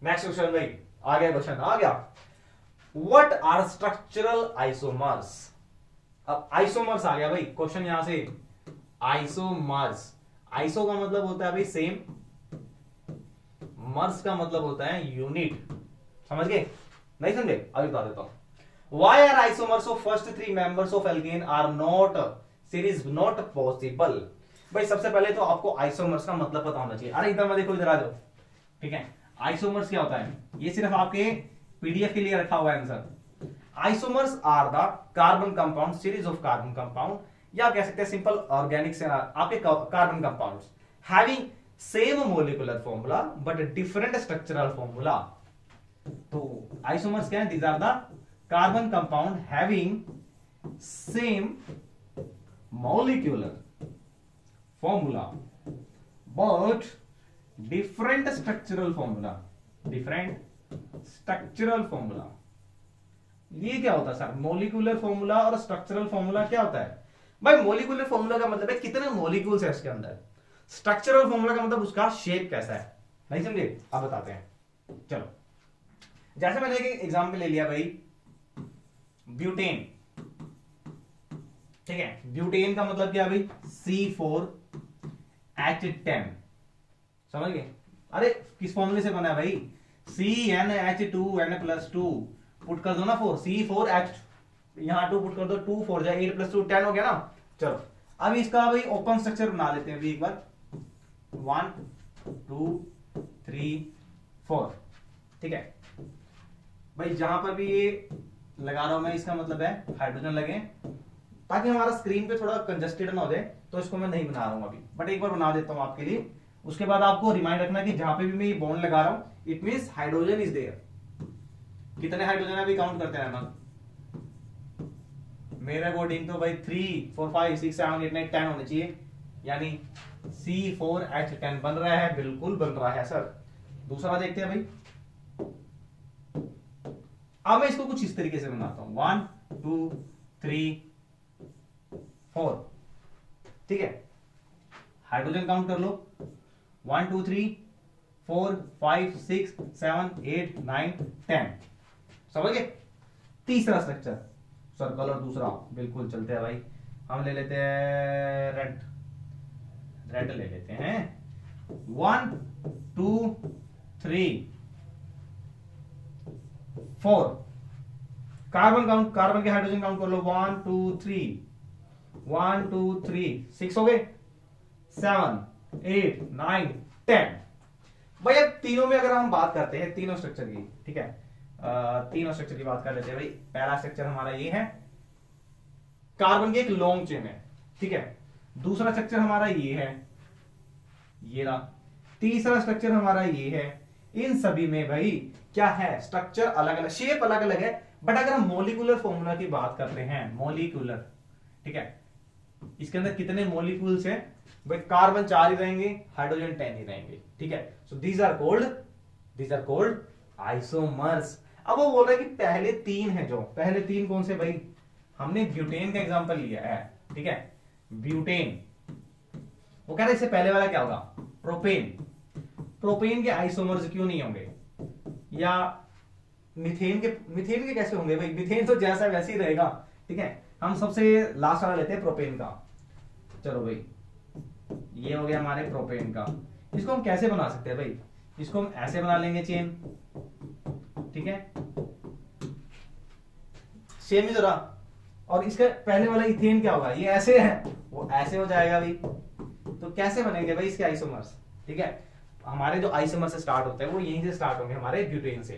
नेक्स्ट क्वेश्चन भाई, आ गया क्वेश्चन, आ गया। What are structural isomers. अब आइसोमर्स आ गया भाई क्वेश्चन, यहां से आइसोमर्स, आइसो का मतलब होता है भाई सेम, मर्स का मतलब होता है यूनिट। समझ गए, नहीं समझे? अभी बता देता हूं। Why are isomers of first three members of alkane are not series not possible? भाई सबसे पहले तो आपको आइसोमर्स का मतलब पता होना चाहिए। अरे इधर मत देखो, इधर आ जाओ। ठीक है, आइसोमर्स क्या होता है, ये सिर्फ आपके पीडीएफ के लिए रखा हुआ है answer. Isomers are the carbon compound series of carbon compound, या आप कह सकते हैं सिंपल ऑर्गेनिक से आपके carbon compounds having same molecular formula but different structural formula. तो आइसोमर्स क्या है, these are the carbon compound having same molecular formula but different structural formula, different structural formula। ये क्या होता है सर, मोलिकुलर फॉर्मूला और स्ट्रक्चरल फॉर्मूला क्या होता है भाई? मोलिकुलर फॉर्मूला का मतलब है कितने मोलिक्यूल्स है उसके अंदर, स्ट्रक्चरल फॉर्मूला का मतलब उसका शेप कैसा है। नहीं समझे, अब बताते हैं। चलो, जैसे मैंने एक एग्जांपल ले लिया भाई, ब्यूटेन, ठीक है। ब्यूटेन का मतलब क्या है भाई, C4H10, समझ गए? अरे किस फॉर्मूले से बना है भाई, CnH2n+2 पुट कर दो ना 4, C4H, यहां 2 पुट कर दो, 2 4 जाए 8 + 2 10 हो गया ना। चलो अब इसका भाई ओपन स्ट्रक्चर बना लेते हैं अभी एक बार, 1 2 3 4, ठीक है भाई। जहां पर भी ये लगा रहा हूं मैं, इसका मतलब है हाइड्रोजन लगे, ताकि हमारा स्क्रीन पे थोड़ा कंजस्टेड ना हो जाए, तो इसको मैं नहीं बना रहा हूं अभी, बट एक बार बना देता हूं आपके लिए। उसके बाद आपको रिमाइंड रखना कि जहां पे भी मैं ये बॉन्ड लगा रहा हूं, it means hydrogen is there. कितने हाइड्रोजन है अभी काउंट करते हैं ना, मेरे अकॉर्डिंग तो भाई 3 4 5 6 7 8 9 10 होने चाहिए, यानी C4H10 बन रहा है, बिल्कुल बन रहा है सर। दूसरा देखते हैं भाई, अब मैं इसको कुछ इस तरीके से बनाता हूं, 1 2 3 4, ठीक है। हाइड्रोजन काउंट कर लो, 1 2 3 4 5 6 7 8 9 10, समझ गए? तीसरा स्ट्रक्चर सर्कल, और दूसरा बिल्कुल चलते हैं भाई, हम ले लेते हैं रेड ले लेते हैं, 1 2 3 4, कार्बन के हाइड्रोजन काउंट कर लो, 1 2 3 1 2 3 6 हो गए, 7 8 9 10। भाई अब तीनों में अगर हम बात करते हैं, तीनों स्ट्रक्चर की, ठीक है, तीनों स्ट्रक्चर की बात कर लेते हैं भाई। पहला स्ट्रक्चर हमारा ये है, कार्बन की एक लॉन्ग चेन है, ठीक है। दूसरा स्ट्रक्चर हमारा ये है, ये रहा। तीसरा स्ट्रक्चर हमारा ये है। इन सभी में भाई क्या है, स्ट्रक्चर अलग अलग, शेप अलग अलग है, बट अगर हम मोलिकुलर फॉर्मूला की बात करते हैं, मोलिकुलर, ठीक है, इसके अंदर कितने मोलिक्यूल्स हैं भाई, कार्बन 4 ही रहेंगे, हाइड्रोजन 10 ही रहेंगे, ठीक है। So these are called isomers. अब वो बोल रहे हैं कि पहले 3 है, जो पहले 3 कौन से भाई, हमने ब्यूटेन का एग्जांपल लिया है, ठीक है, ब्यूटेन। वो कह रहे इससे पहले वाला क्या होगा, प्रोपेन के आइसोमर्स क्यों नहीं होंगे, या मिथेन के कैसे होंगे भाई, मिथेन तो जैसा वैसे ही रहेगा, ठीक है। हम सबसे लास्ट वाला लेते हैं प्रोपेन का। चलो भाई, ये हो गया हमारे प्रोपेन का। इसको हम कैसे बना सकते हैं भाई, इसको हम ऐसे बना लेंगे चेन, ठीक है, सेम ही जरा। और इसका पहले वाला इथेन क्या होगा, ये ऐसे है, वो ऐसे हो जाएगा भाई। तो कैसे बनेंगे भाई इसके आइसोमर्स, ठीक है। हमारे जो आइसोमर से स्टार्ट होते हैं वो यहीं से स्टार्ट होंगे, हमारे ब्यूटेन से,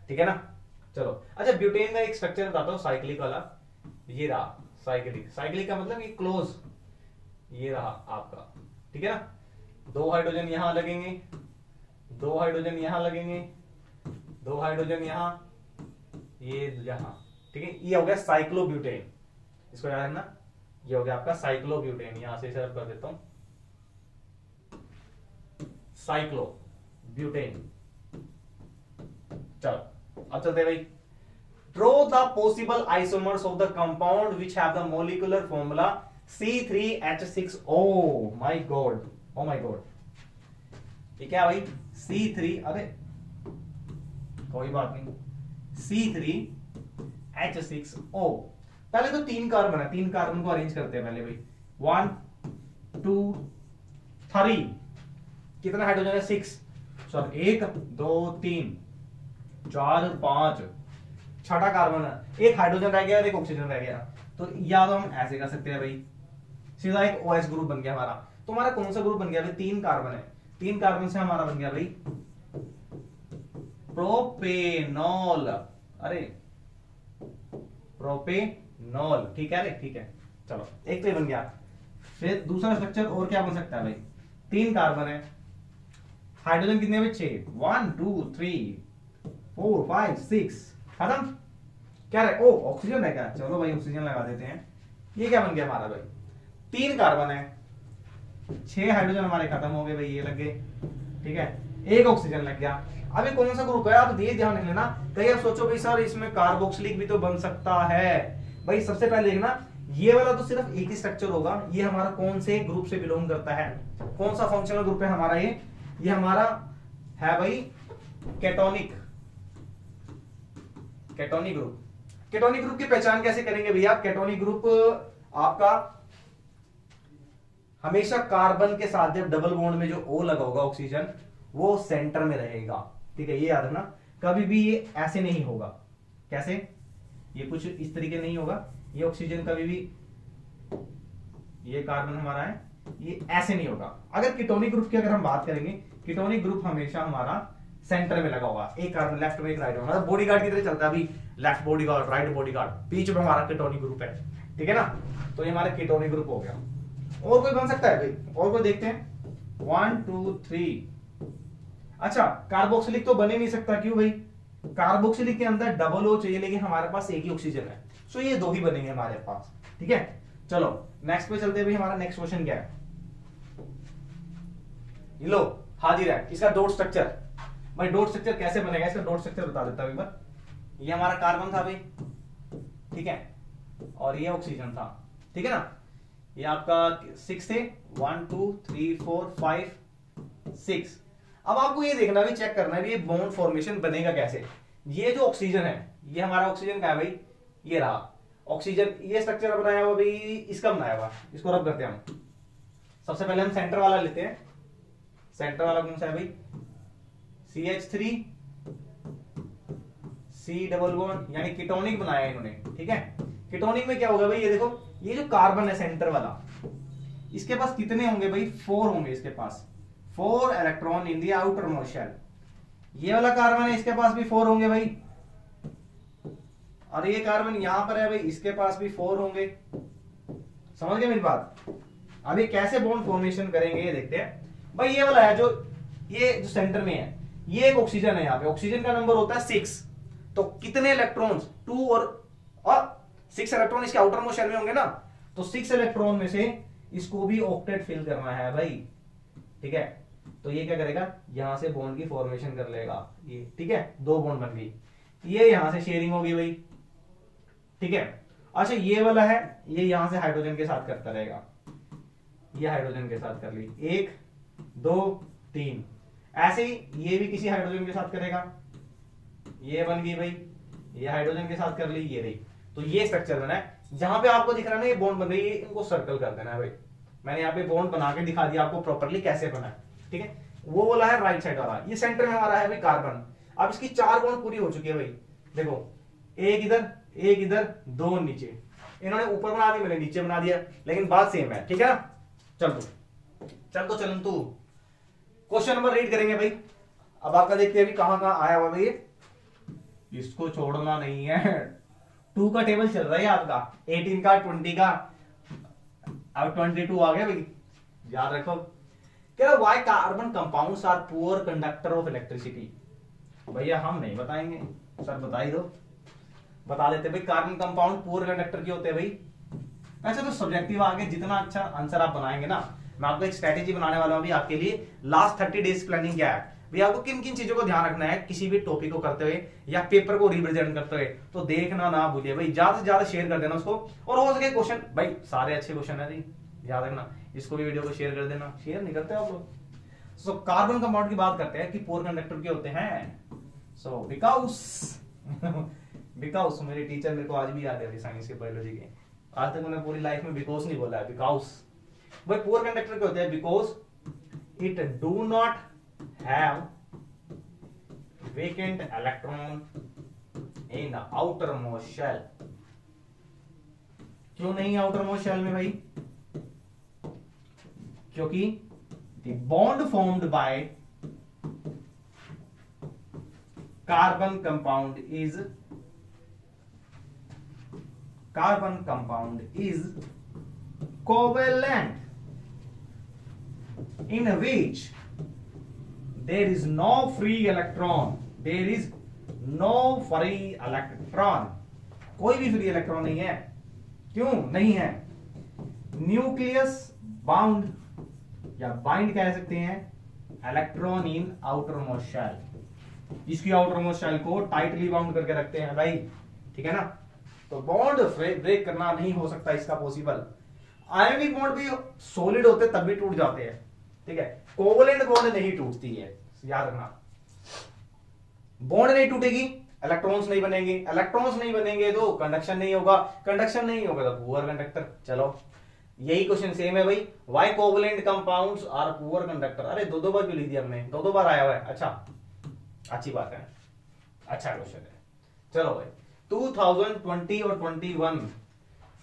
ठीक है ना। चलो अच्छा, ब्यूटेन का एक स्ट्रक्चर बताता हूँ, साइक्लिक वाला। ये रहा साइक्लिक का मतलब ये क्लोज, ये रहा आपका, ठीक है ना। 2 हाइड्रोजन यहां लगेंगे, 2 हाइड्रोजन यहां लगेंगे, 2 हाइड्रोजन यहां, ये यहां, ठीक है। ये हो गया साइक्लोब्यूटेन, इसको याद रखना, ये हो गया आपका साइक्लोब्यूटेन। यहां से सर्व कर देता हूं, साइक्लोब्यूटेन। चलो अब चलते हैं भाई, draw the possible isomers of the compound which have the molecular formula C3H6। oh my god, ये क्या भाई, C3, अरे कोई बात नहीं, C3H6O। पहले तो 3 कार्बन है, 3 कार्बन को अरेंज करते हैं पहले भाई, 1 2 3, कितना हाइड्रोजन है, 6, सर 1 2 3 4 5, छठा कार्बन है, एक हाइड्रोजन रह गया और एक ऑक्सीजन रह गया। तो या तो हम ऐसे कर सकते हैं भाई, सीधा एक OH ग्रुप बन गया हमारा। तो हमारा कौन सा ग्रुप बन गया भाई, 3 कार्बन है, 3 कार्बन से हमारा बन गया भाई प्रोपेनॉल, अरे प्रोपेनॉल, ठीक है, अरे ठीक है, चलो एक तो ये बन गया। फिर दूसरा स्ट्रक्चर और क्या बन सकता है भाई, 3 कार्बन है, हाइड्रोजन कितने बचे, 1 2 3 4 5 6, खत्म। क्या रहे, ओ ऑक्सीजन है क्या, चलो भाई ऑक्सीजन लगा देते हैं। ये क्या बन गया हमारा भाई, 3 कार्बन है, 6 हाइड्रोजन हमारे खत्म हो गए भाई, ये लग गए, ठीक है, 1 ऑक्सीजन लग गया। अब ये कौन सा ग्रुप है, आप ये ध्यान रख लेना। कहीं आप सोचो भाई सर इसमें कार्बोक्सिलिक भी तो बन सकता है, भाई सबसे पहले देखना ये वाला तो सिर्फ एक ही स्ट्रक्चर होगा, ये हमारा कौन से ग्रुप से बिलोंग करता है, कौन सा फंक्शनल ग्रुप है हमारा, ये हमारा है भाई ketonic, ketonic group. Ketonic group की पहचान कैसे करेंगे भैया, केटोनिक ग्रुप आपका हमेशा कार्बन के साथ जब डबल बॉन्ड में जो O लगा होगा ऑक्सीजन, वो सेंटर में रहेगा, ठीक है, ये याद रखना। कभी भी ये ऐसे नहीं होगा, कैसे, ये कुछ इस तरीके नहीं होगा, ये ऑक्सीजन कभी भी, ये कार्बन हमारा है, ये ऐसे नहीं होगा। अगर कीटोनिक ग्रुप की अगर हम बात करेंगे, कीटोनिक ग्रुप हमेशा हमारा सेंटर में लगा होगा, एक कार्बन लेफ्ट में एक राइट में, मतलब बॉडीगार्ड की तरह चलता है अभी, लेफ्ट बॉडीगार्ड राइट बॉडीगार्ड, बीच में हमारा कीटोनिक ग्रुप है, ठीक है ना। तो ये हमारा कीटोनिक ग्रुप हो गया। और कोई बन सकता है भाई, और कोई देखते हैं, 1 2 3। अच्छा कार्बोक्सिलिक तो बने नहीं सकता, क्यों भाई, कार्बोक्सिलिक के अंदर डबल O चाहिए, लेकिन हमारे पास एक ही ऑक्सीजन है, सो ये 2 ही बनेंगे हमारे पास, ठीक है। चलो नेक्स्ट पे चलते हैं भाई, हमारा नेक्स्ट क्वेश्चन क्या है, ये लो हाजिर है, इसका डॉट स्ट्रक्चर। भाई डॉट स्ट्रक्चर कैसे बनेगा, इसका डॉट स्ट्रक्चर बता देता हूं एक बार। ये हमारा कार्बन था भाई, ठीक है, और ये ऑक्सीजन था, ठीक है ना। ये आपका 6 थे, 1 2 3 4 5 6। अब आपको ये देखना भी, चेक करना है ये बॉन्ड फॉर्मेशन बनेगा कैसे। ये जो ऑक्सीजन है, ये हमारा ऑक्सीजन का है भाई, ये रहा ऑक्सीजन, ये स्ट्रक्चर बनाया हुआ भाई, इसका बनाया हुआ, इसको रब करते हैं हम। सबसे पहले हम सेंटर वाला लेते हैं, सेंटर वाला कौन सा है भाई, CH3 C डबल बॉन्ड, यानी कीटोनिक बनाया है इन्होंने, ठीक है। कीटोनिक में क्या होगा भाई, ये देखो, ये जो कार्बन है सेंटर वाला, इसके पास कितने होंगे भाई, 4 होंगे इसके पास, 4 electron in the outer most shell. ये वाला कार्बन है, इसके पास भी 4 होंगे भाई, और ये कार्बन यहां पर है भाई, इसके पास भी 4 होंगे। समझ गए मेरी बात। अभी कैसे बॉन्ड फॉर्मेशन करेंगे ये देखते हैं भाई। ये वाला है जो, ये जो सेंटर में है, ये एक ऑक्सीजन है, यहाँ पे ऑक्सीजन का नंबर होता है 6, तो कितने इलेक्ट्रॉन्स, 2 और 6 इलेक्ट्रॉन इसके आउटर मोस्ट शेल में होंगे ना, तो 6 इलेक्ट्रॉन में से इसको भी ऑक्टेट फिल करना है भाई, ठीक है। तो ये क्या करेगा, यहां से बॉन्ड की फॉर्मेशन कर लेगा, ये ठीक है, 2 बॉन्ड बन गई, ये यहां से शेयरिंग होगी भाई, ठीक है। अच्छा ये वाला है, ये यहां से हाइड्रोजन के साथ करता रहेगा, ये हाइड्रोजन के साथ कर ली, 1 2 3, ऐसे ही ये भी किसी हाइड्रोजन के साथ करेगा, ये बन गई भाई, ये हाइड्रोजन के साथ कर ली, ये रही। तो ये स्ट्रक्चर बना है, जहां पे आपको दिख रहा है ना ये बॉन्ड बन रही है, इनको सर्कल कर देना है भाई। मैंने यहाँ पे बॉन्ड बना के दिखा दिया आपको प्रॉपर्ली कैसे बना है, ठीक है। वो वाला है राइट साइड वाला, ये सेंटर में हमारा है भाई कार्बन। अब इसकी 4 बॉन्ड पूरी हो चुकी है भाई, देखो एक इधर 2 नीचे, इन्होंने ऊपर बना दिया, मैंने नीचे बना दिया, लेकिन बात सेम है, ठीक है ना। चल तो चलन तू क्वेश्चन नंबर रीड करेंगे भाई। अब आपका देखते हैं अभी कहां कहां आया हुआ भाई, इसको छोड़ना नहीं है। 2 का टेबल चल रहा है आपका, 18 का 20 का, अब 22 आ गया भाई, याद रखो। क्या why carbon compounds are poor conductor of electricity. भैया हम नहीं बताएंगे, सर बता ही दो। बता देते भाई, कार्बन कंपाउंड पुअर कंडक्टर क्यों होते हैं भाई। ऐसे तो सब्जेक्टिव आगे जितना अच्छा आंसर आप बनाएंगे ना, मैं आपको एक स्ट्रेटेजी बनाने वाला हूं अभी आपके लिए। लास्ट 30 डेज प्लानिंग क्या है भैया, आपको किन किन चीजों को ध्यान रखना है किसी भी टॉपिक को करते हुए या पेपर को रिप्रेजेंट करते हुए, तो देखना ना भूलिए भाई, ज्यादा से ज्यादा शेयर कर देना उसको, और हो सके क्वेश्चन भाई सारे अच्छे क्वेश्चन है, याद रखना, इसको भी वीडियो को शेयर कर देना। शेयर नहीं करते आप लोग। सो कार्बन कंपाउंड की बात करते हैं कि पुअर कंडक्टर के होते हैं। सो बिकॉज मेरे टीचर मेरे को आज भी याद है साइंस के बायोलॉजी के, आज तक मैंने पूरी लाइफ में बिकॉज नहीं बोला है, बिकॉज। भाई पुअर कंडक्टर के होते हैं because it do not have vacant electron in the outer most shell. क्यों नहीं आउटर मोस्ट शेल में भाई, क्योंकि the bond formed by carbon compound is covalent in which there is no free electron, कोई भी फ्री इलेक्ट्रॉन नहीं है। क्यों नहीं है? न्यूक्लियस बाउंड या बाइंड कह सकते हैं electron in outer most shell, इसकी आउटर मोस्ट शेल को टाइटली बाउंड करके रखते हैं भाई, ठीक है ना। तो बॉन्ड ब्रेक करना नहीं हो सकता इसका पॉसिबल। आयोनिक बॉन्ड भी सॉलिड होते तब भी टूट जाते हैं, ठीक है। कोवेलेंट बॉन्ड नहीं टूटती है, याद रखना। बॉन्ड नहीं टूटेगी, इलेक्ट्रॉन्स नहीं बनेंगे, इलेक्ट्रॉन्स नहीं बनेंगे तो कंडक्शन नहीं होगा, कंडक्शन नहीं होगा तो पुअर कंडक्टर। चलो यही क्वेश्चन सेम है भाई, why covalent compounds are poor conductor. अरे दो बार क्यों लिख दिया हमने, दो बार आया हुआ है। अच्छा, अच्छी बात है, अच्छा क्वेश्चन है। चलो भाई 2020 और 21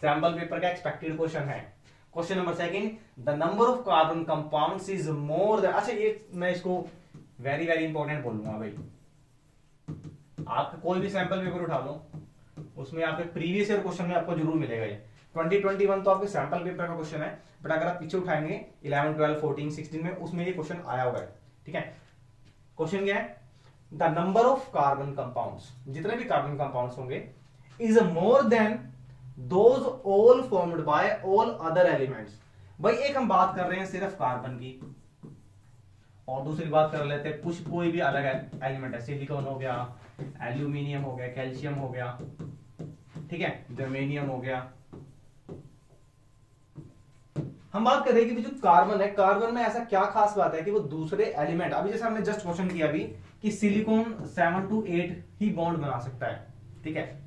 सैंपल पेपर का एक्सपेक्टेड क्वेश्चन है। Question number second, the number of carbon compounds is more than. अच्छा ये मैं इसको वेरी वेरी इंपॉर्टेंट बोलूंगा भाई। आप कोई भी सैंपल पेपर उठा लो, उसमें आपके प्रीवियस ईयर क्वेश्चन में आपको जरूर मिलेगा ये। 2021 तो आपके सैंपल पेपर का क्वेश्चन है, बट अगर आप पीछे उठाएंगे 11, 12, 14, 16 में, उसमें ये क्वेश्चन आया हुआ है, ठीक है। क्वेश्चन क्या है? The number of carbon compounds, जितने भी कार्बन कंपाउंड्स होंगे, is more than those all formed by all other elements. भाई एक हम बात कर रहे हैं सिर्फ कार्बन की, और दूसरी बात कर लेते हैं कुछ कोई भी अलग एलिमेंट है, सिलिकॉन हो गया, एल्यूमिनियम हो गया, कैल्शियम हो गया, ठीक है, जर्मेनियम हो गया। हम बात कर रहे हैं कि जो कार्बन है, कार्बन में ऐसा क्या खास बात है कि वो दूसरे एलिमेंट, अभी जैसे हमने जस्ट क्वेश्चन किया अभी कि सिलिकॉन 7 to 8 ही बॉन्ड बना सकता है, ठीक है।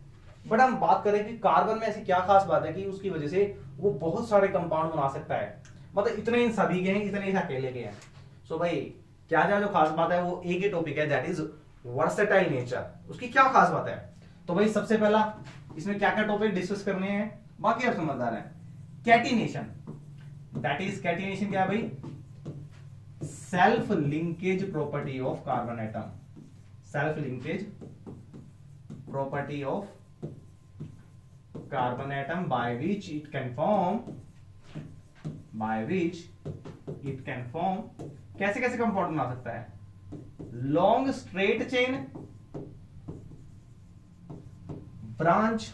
बट हम बात करें कि कार्बन में ऐसी क्या खास बात है कि उसकी वजह से वो बहुत सारे कंपाउंड बना सकता है, मतलब इतने इन सभी के हैं, इतने इस अकेले के हैं। सो भाई क्या क्या जो खास बात है वो एक ही टॉपिक है, दैट इज वर्सेटाइल नेचर। उसकी क्या खास बात है? तो भाई सबसे पहला इसमें क्या क्या टॉपिक डिस्कस करने हैं, बाकी आप समझदार हैं। कैटिनेशन, दैट इज कैटिनेशन क्या है भाई? Self linkage property of carbon atom, self linkage property of carbon atom by which it can form कैसे कैसे कंपाउंड बना सकता है? Long straight chain, branch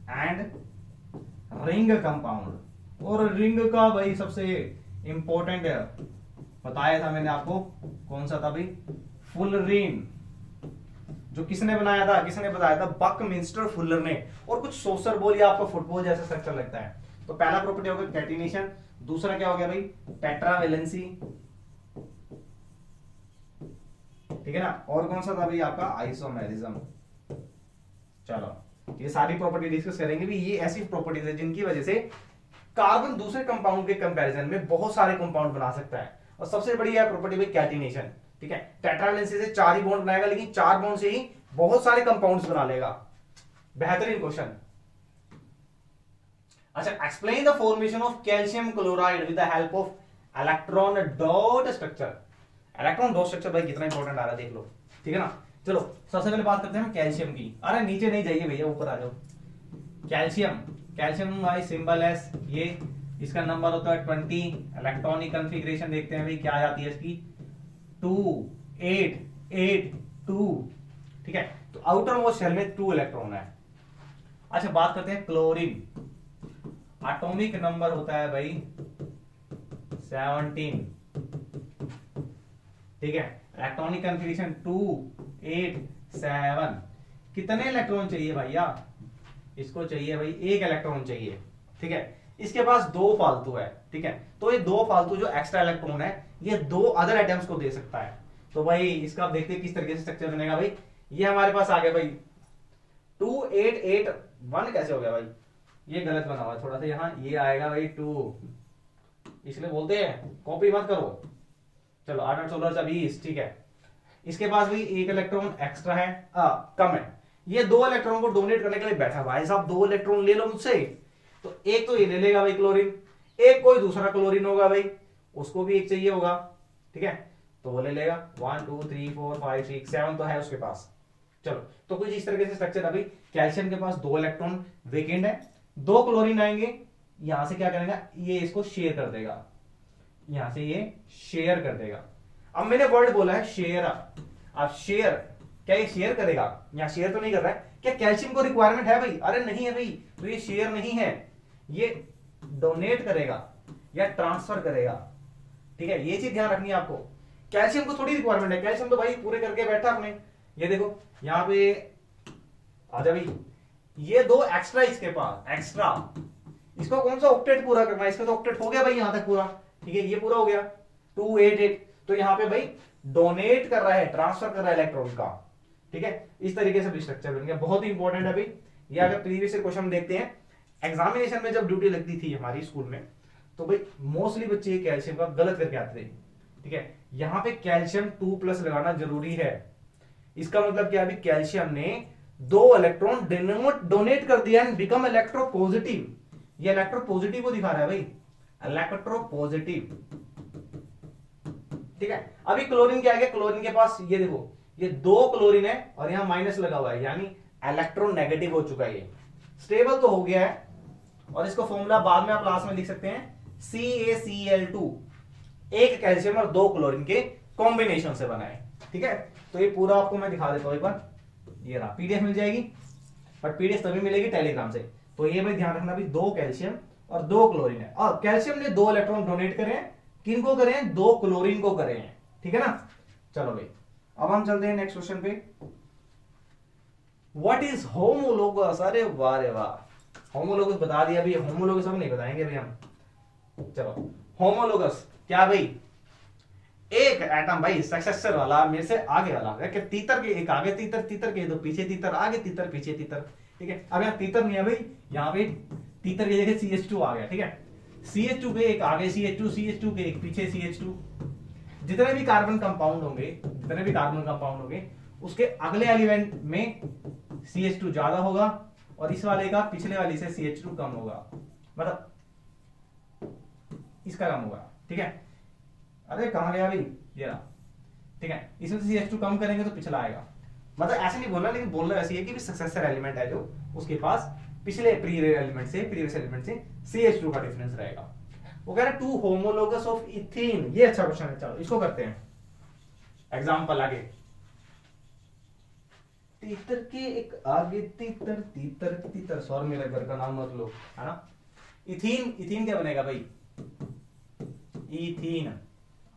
and ring compound. और रिंग का भाई सबसे इंपॉर्टेंट बताया था मैंने आपको, कौन सा था भाई? फुलरीन, जो किसने बनाया था, किसने बताया था? बकमिंस्टर फुलर ने। और कुछ सोसर बोल या आपको फुटबॉल जैसा स्ट्रक्चर लगता है। तो पहला प्रॉपर्टी हो गया कैटिनेशन, दूसरा क्या हो गया भाई? टेट्रावेलेंसी, ठीक है ना। और कौन सा था भाई आपका? आइसोमेरिज्म। चलो ये सारी प्रॉपर्टी डिस्कस करेंगे भी। ये ऐसी प्रॉपर्टीज है जिनकी वजह से कार्बन दूसरे कंपाउंड के कंपैरिजन में बहुत सारे कंपाउंड बना सकता है। और सबसे बड़ी है प्रॉपर्टी भाई कैटिनेशन, ठीक है। टेट्रावेलेंसी से 4 ही बॉन्ड बनाएगा, लेकिन 4 बॉन्ड से ही बहुत सारे कंपाउंड्स बना लेगा। बेहतरीन क्वेश्चन। अच्छा, explain the formation of calcium chloride with the help of electron dot structure. Electron dot structure भाई कितना इंपॉर्टेंट आ रहा है, देख लो, ठीक है ना। चलो सबसे पहले बात करते हैं कैल्शियम की। अरे नीचे नहीं जाइए भैया, ऊपर आ जाओ। कैल्शियम, कैल्शियम भाई सिंबल है ये, इसका नंबर होता है 20। इलेक्ट्रॉनिक कॉन्फ़िगरेशन देखते हैं भाई क्या आ जाती है इसकी, 2 8 8 2, ठीक है। तो आउटर मोस्ट शेल में 2 इलेक्ट्रॉन है। अच्छा बात करते हैं क्लोरीन। एटॉमिक नंबर होता है भाई 17, ठीक है। Electronic configuration 2 8 7। कितने इलेक्ट्रॉन चाहिए भैया? इसको चाहिए भाई 1 इलेक्ट्रॉन चाहिए, ठीक है। इसके पास 2 फालतू है, ठीक है। तो ये 2 फालतू जो एक्स्ट्रा इलेक्ट्रॉन है ये 2 अदर एटम्स को दे सकता है। तो भाई इसका आप देखते हैं किस तरीके से स्ट्रक्चर बनेगा भाई। ये हमारे पास आ गया भाई 2 8 8 1 कैसे हो गया भाई? ये गलत बना हुआ है थोड़ा सा, यहाँ ये आएगा भाई 2, इसलिए बोलते हैं कॉपी मत करो। चलो 8 8 16 20, ठीक है। इसके पास भी 1 इलेक्ट्रॉन एक्स्ट्रा है, कम है। ये 2 इलेक्ट्रॉन को डोनेट करने के लिए बैठा भाई साहब, 2 इलेक्ट्रॉन ले लो मुझसे। तो एक तो ये ले लेगा भाई क्लोरीन, एक कोई दूसरा क्लोरीन होगा भाई, उसको भी 1 चाहिए होगा, ठीक है। तो वो ले लेगा 1 2 3 4 5 6 7 तो है उसके पास। चलो तो कुछ इस तरीके से स्ट्रक्चर। अभी कैल्शियम के पास 2 इलेक्ट्रॉन वेकेंट है, 2 क्लोरीन आएंगे, यहां से क्या करेगा ये इसको शेयर कर देगा, यहां से ये शेयर कर देगा। अब मैंने वर्ड बोला है शेयर, अब शेयर क्या ये शेयर करेगा? यहां शेयर तो नहीं कर रहा है। क्या कैल्शियम को रिक्वायरमेंट है भाई? अरे नहीं है भाई, तो ये शेयर नहीं है, ये डोनेट करेगा या ट्रांसफर करेगा। ठीक है, ये चीज ध्यान रखनी है आपको। कैल्शियम को थोड़ी रिक्वायरमेंट है, कैल्शियम तो भाई पूरे करके बैठा अपने। ये देखो यहां पे आजा भाई, ये 2 एक्स्ट्रा इसके पास, एक्स्ट्रा। इसको कौन सा ऑक्टेट पूरा करना है? इसका तो ऑक्टेट हो गया भाई यहां तक पूरा। ठीक है, ये पूरा हो गया 2 8 8। तो यहां पे भाई डोनेट कर रहा है, ट्रांसफर कर रहा है इलेक्ट्रॉन का। ठीक है, इस तरीके से स्ट्रक्चर बन गया। बहुत ही इंपॉर्टेंट है भाई ये। अगर प्रीवियस क्वेश्चन देखते हैं एग्जामिनेशन में, जब ड्यूटी लगती थी हमारी स्कूल में, तो भाई मोस्टली बच्चे कैल्शियम का गलत करके आते थे। ठीक है, यहां पे कैल्शियम 2+ लगाना जरूरी है। इसका मतलब क्या है? कैल्शियम ने 2 इलेक्ट्रॉन डोनेट कर दिया एंड बिकम इलेक्ट्रोपॉजिटिव। ये इलेक्ट्रोपॉजिटिव को दिखा रहा है भाई, इलेक्ट्रोपॉजिटिव। ठीक है, अभी क्लोरीन क्या है? क्लोरीन के पास ये देखो, ये 2 क्लोरीन है और यहां माइनस लगा हुआ है, यानी इलेक्ट्रोनेगेटिव हो चुका है। ये स्टेबल तो हो गया है, और इसका फॉर्मूला बाद में आप लास्ट में लिख सकते हैं CaCl2, एक कैल्शियम और 2 क्लोरीन के कॉम्बिनेशन से बना है। ठीक है, तो ये पूरा आपको मैं दिखा देता हूं एक बार। ये रहा, पीडीएफ मिल जाएगी, बट पीडीएफ तभी मिलेगी टेलीग्राम से। तो ये भाई ध्यान रखना भी 2 कैल्शियम और 2 क्लोरीन है, और कैल्शियम ने 2 इलेक्ट्रॉन डोनेट करे हैं। किनको करे हैं? 2 क्लोरीन को करे हैं। ठीक है ना। चलो भाई अब हम चलते हैं नेक्स्ट क्वेश्चन पे। What is homologous? अरे वाह रे वाह, होमोलोगस बता दिया भाई। होमोलोगस अब नहीं बताएंगे भाई हम। चलो होमोलोगस क्या भाई? एक एटम भाई सक्सेसर वाला, मेरे से आगे वाला, तीतर के एक आगे तीतर, तीतर के 2 पीछे तीतर, आगे तीतर पीछे तीतर। ठीक है, अब यहाँ तीतर नहीं है भाई, यहाँ पे तीतर के जगह CH2 आ गया। ठीक है, CH2 के एक आगे CH2, CH2 के एक पीछे CH2। जितने भी कार्बन कंपाउंड होंगे, उसके अगले एलिमेंट में CH2 ज्यादा होगा, और इस वाले का पिछले वाले से CH2 कम होगा, मतलब इसका कम होगा। ठीक है, अरे कहां गया भाई? ये रहा। ठीक है, इसमें CH2 कम करेंगे तो पिछला आएगा। मतलब ऐसे नहीं बोलना, लेकिन बोलना ऐसी है कि सक्सेसर एलिमेंट है जो उसके पास पिछले प्रीवियस एलिमेंट से CH2 का डिफरेंस रहेगा। वो कह रहा है 2 होमोलोगस ऑफ इथीन। ये अच्छा क्वेश्चन है, चलो इसको करते हैं। एग्जांपल आगे, तीतर के एक आगे तीतर, तीतर तीतर, सॉरी मेरे घर का नाम मत लो, है ना। इथीन क्या बनेगा भाई? इथीन,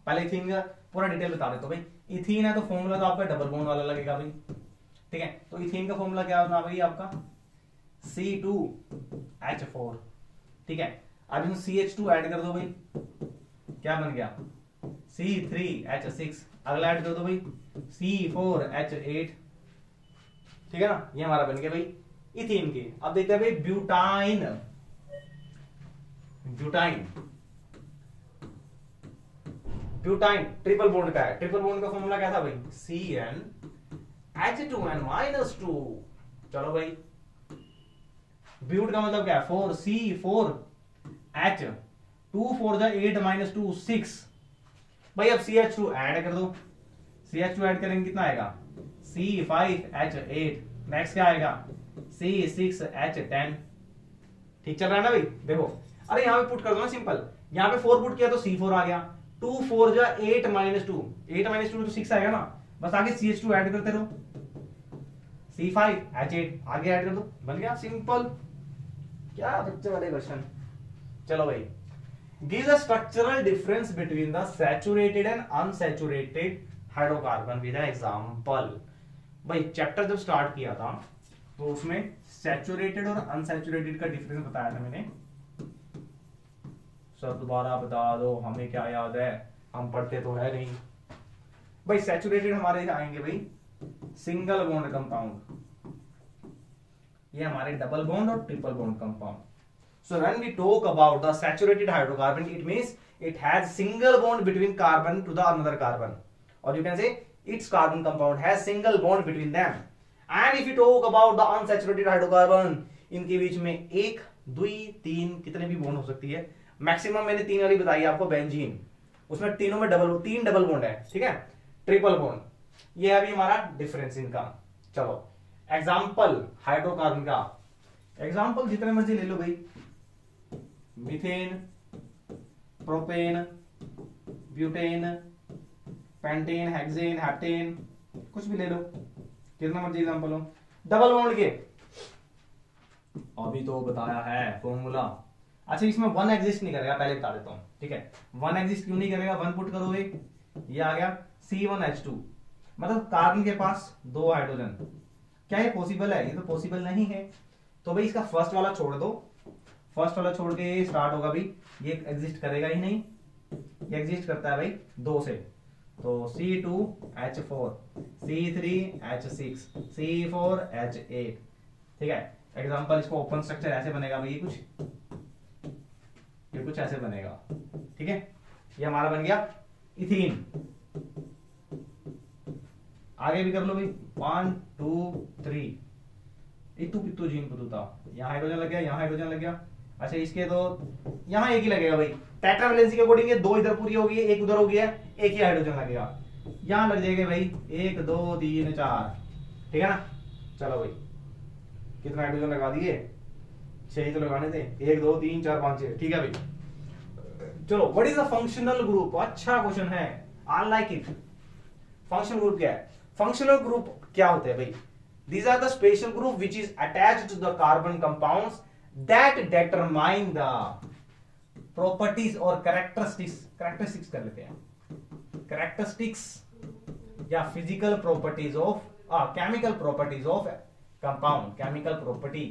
पहले इथीन का पूरा डिटेल बता देता हूं भाई। इथीन है तो फॉर्मूला तो आपका डबल बॉन्ड वाला लगेगा भाई। ठीक है, तो इथीन का फॉर्मूला क्या होता है भाई आपका? C2H4। ठीक है, अब इसमें CH2 ऐड कर दो भाई, क्या बन गया? C3H6। अगला ऐड कर दो भाई, C4H8। ठीक है ना, ये हमारा बन गया भाई इथीन के। अब देखते हैं भाई ब्यूटाइन। ब्यूटाइन ट्रिपल बॉन्ड का है। ट्रिपल बॉन्ड का फॉर्मूला क्या था भाई? CnH2n-2। चलो भाई, ब्यूट का मतलब क्या है? 4C4H, 2 4 जा 8 -2 6। भाई अब CH2 ऐड कर दो, CH2 ऐड करेंगे कितना आएगा? C5H8। नेक्स्ट क्या आएगा? C6H10। ठीक चल रहा है ना भाई? देखो, अरे यहां पे पुट कर दो ना सिंपल, यहां पे 4 पुट किया तो C4 आ गया, 2 4 जा 8 -2, 8 -2 तो 6 आएगा ना। बस आगे CH2 ऐड करते रहो, C5H8 आगे ऐड कर दो, बन गया सिंपल। क्या बच्चे वाले क्वेश्चन। चलो भाई, give the structural difference between the saturated and unsaturated hydrocarbon with an example. भाई चैप्टर जब स्टार्ट किया था तो उसमें सैचुरेटेड और अनसैचुरेटेड का डिफरेंस बताया था मैंने। सर दोबारा बता दो, हमें क्या याद है, हम पढ़ते तो है नहीं भाई। सैचुरेटेड हमारे आएंगे भाई सिंगल बॉन्ड कंपाउंड, ये हमारे डबल बॉन्ड और triple bond compound. So when we talk about the saturated hydrocarbon, it means it has single bond between carbon to the another carbon, और you can say its carbon compound has single bond between them. And if you talk about the unsaturated hydrocarbon, इनके बीच में 1 2 3 कितने भी bond हो सकती है। Maximum मैंने 3 वाली बताई आपको, बेंजीन, उसमें तीनों में तीन डबल बॉन्ड है, ठीक है, ट्रिपल बॉन्ड। ये अभी हमारा डिफरेंस इनका। चलो एग्जाम्पल हाइड्रोकार्बन का, एग्जाम्पल जितने मर्जी ले लो भाई, methane, propane, butane, pentane, hexane, heptane, कुछ भी ले लो, कितना मर्जी एग्जाम्पल हो, डबल बॉन्ड के। अभी तो बताया है फॉर्मूला। अच्छा इसमें वन एग्जिस्ट नहीं करेगा, पहले बता देता हूं, ठीक है। वन एग्जिस्ट क्यों नहीं करेगा, वन पुट करोगे, ये आ गया C1H2, मतलब कार्बन के पास दो हाइड्रोजन। क्या ये पॉसिबल है? ये तो पॉसिबल नहीं है। तो भाई इसका फर्स्ट वाला छोड़ दो, फर्स्ट वाला छोड़ के स्टार्ट होगा भाई, ये एग्जिस्ट करेगा ही नहीं। ये एग्जिस्ट करता है भाई दो से, तो C2H4, C3H6, C4H8, ठीक है। एग्जाम्पल इसको ओपन स्ट्रक्चर ऐसे बनेगा भाई, ये कुछ ऐसे बनेगा, ठीक है। ये हमारा बन गया इथीन। आगे भी कर लो भाई, 1 2 3, इतु पितु जीन पुतुता, यहाँ हाइड्रोजन लग गया, यहाँ हाइड्रोजन लग गया। अच्छा इसके तो यहाँ एक ही लगेगा भाई, टेट्रावैलेंसी के अकॉर्डिंग दो इधर पूरी होगी, एक उधर हो गया, एक ही हाइड्रोजन लगेगा। यहाँ लग जाएगा भाई 1 2 3 4, ठीक है ना। चलो भाई कितना हाइड्रोजन लगा दिए, 6 ही तो लगाने थे, 1 2 3 4 5 6, ठीक है भाई। चलो what is the functional group, अच्छा क्वेश्चन है, I like it. Functional group क्या है? फंक्शनल ग्रुप क्या होते हैं भाई? These are the special group which is attached to the carbon compounds that determine the properties or characteristics कर लेते हैं, characteristics या physical properties of chemical properties of compound, chemical property।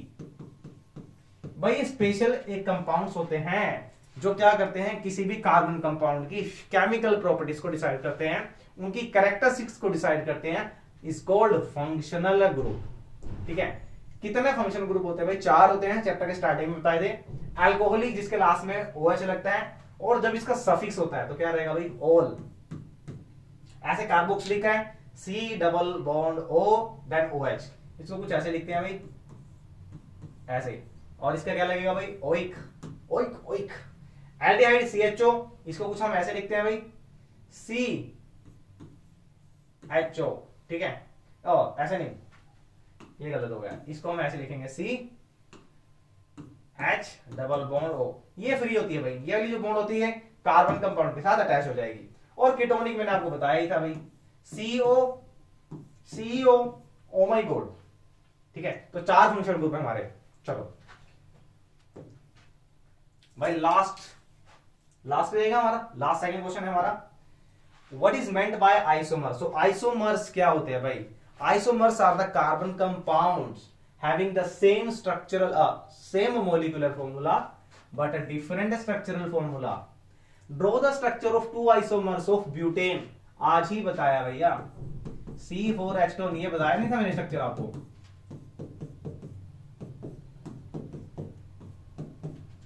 भाई ये स्पेशल एक कंपाउंड्स होते हैं जो क्या करते हैं, किसी भी कार्बन कंपाउंड की केमिकल प्रॉपर्टीज को डिसाइड करते हैं, उनकी कैरेक्टरिस्टिक्स को डिसाइड करते हैं, इज कॉल्ड फंक्शनल ग्रुप, ठीक है। कितने फंक्शनल ग्रुप होते हैं भाई? 4 होते हैं, चैप्टर के स्टार्टिंग में बताए थे। अल्कोहलिक जिसके लास्ट में OH लगता है, और जब इसका सफिक्स होता है तो क्या रहेगा भाई, ओल। ऐसे कार्बोक्सिलिक है, C double bond O then OH, इसको कुछ ऐसे लिखते हैं भाई, ऐसे। और इसका क्या लगेगा भाई, oic, oic oic. Aldehyde CHO, इसको कुछ हम ऐसे लिखते हैं भाई, CHO, ठीक है। और ऐसे नहीं, ये गलत हो गया, इसको हम ऐसे लिखेंगे CH डबल बॉन्ड O। ये फ्री होती है भाई, ये वाली जो बॉन्ड होती है कार्बन कंपाउंड के साथ अटैच हो जाएगी। और कीटोनिक मैंने आपको बताया ही था भाई, CO, ओ माय गॉड, ठीक है। तो 4 फंक्शनल ग्रुप है हमारे। चलो भाई लास्ट रहेगा हमारा, लास्ट सेकंड क्वेश्चन है हमारा, what is meant by isomer. So isomers क्या होते हैं भाई? Isomers are the carbon compounds having the same structural, same molecular formula but a different structural formula. Draw the structure of 2 isomers of butane. आज ही बताया भैया, C4H2, ये बताया नहीं था मैंने स्ट्रक्चर आपको।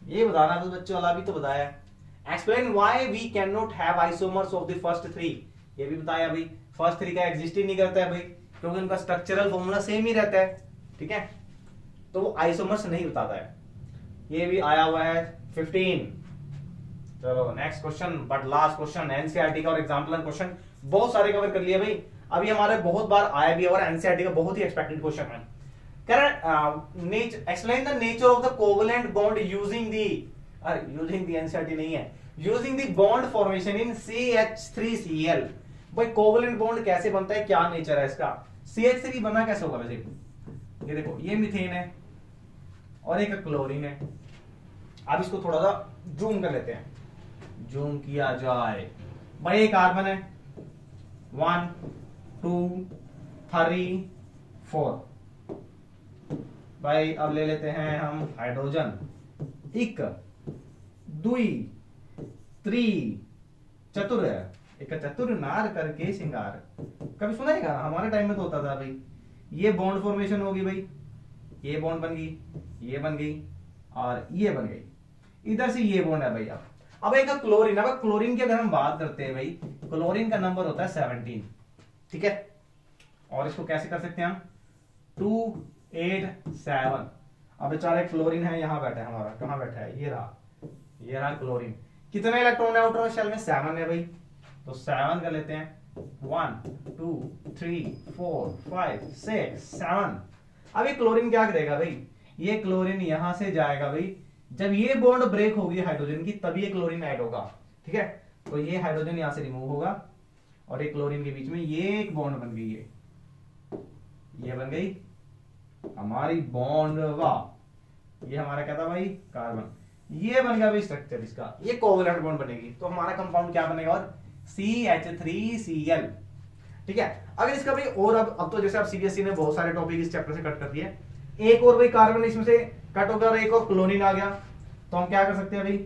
ये बताना तो बच्चों वाला भी तो बताया। Explain why we cannot have isomers of the first 3, ये भी बताया भाई। फर्स्ट 3 का एग्जिस्ट ही नहीं करता है भाई, क्योंकि उनका स्ट्रक्चरल फॉर्मूला सेम ही रहता है, ठीक है। तो वो आइसोमर्स नहीं बताता है। ये भी आया हुआ है 15। चलो next question, but last question, NCERT का और एग्जाम्पल क्वेश्चन बहुत सारे कवर कर लिए भाई। अभी हमारे बहुत बार आया भी और एनसीईआरटी का बहुत ही एक्सपेक्टेड क्वेश्चन है। Explain the nature of the covalent bond using the NCERT नहीं है, using the bond formation in CH3Cl। भाई कोवेलेंट बॉन्ड कैसे बनता है, क्या नेचर है इसका? CH3 बना कैसे होगा वैसे? ये देखो, ये मीथेन है और एक क्लोरीन है। अब इसको थोड़ा सा जूम कर लेते हैं, जूम किया जाए भाई। ये कार्बन है 1 2 3 4 भाई। अब ले लेते हैं हम हाइड्रोजन, 1 2 3 चतुर है, एक चतुर नार करके सिंगार। कभी सुना है गाना? हमारे टाइम में तो होता था भाई। ये बॉन्ड फॉर्मेशन होगी भाई, ये बॉन्ड बन गई, ये बन गई और ये बन गई, इधर से ये बॉन्ड है भाई। अब एक क्लोरीन, अब क्लोरीन की अगर हम बात करते हैं भाई, क्लोरीन का नंबर होता है 17, ठीक है। और इसको कैसे कर सकते हैं हम? 2 8 7। अब बेचारे क्लोरीन है, यहां बैठा है हमारा, कहां बैठा है? ये रहा क्लोरीन। कितने इलेक्ट्रॉन है आउटर शेल में? 7 है भाई, तो 7 कर लेते हैं। 1 2 3 4 5 6 7। अब ये क्लोरीन क्या करेगा भाई, ये क्लोरीन यहां से जाएगा भाई, जब ये बॉन्ड ब्रेक होगी हाइड्रोजन की तभी ये क्लोरीन ऐड होगा, ठीक है। तो ये हाइड्रोजन यहां से रिमूव होगा और ये क्लोरीन के बीच में ये एक बॉन्ड बन गई है, ये बन गई हमारी बॉन्ड, वाह। ये हमारा क्या था भाई, कार्बन। ये बन गया भाई स्ट्रक्चर इसका, ये कोवलेंट बॉन्ड बनेगी। तो हमारा कंपाउंड क्या बनेगा, और CH3Cl, ठीक है। अगर इसका भाई और अब तो जैसे आप सीबीएसई ने बहुत सारे टॉपिक इस चैप्टर से कट कर दिए, एक और भाई कार्बन इसमें से कट होगा और एक और क्लोरीन आ गया, तो हम क्या कर सकते हैं भाई,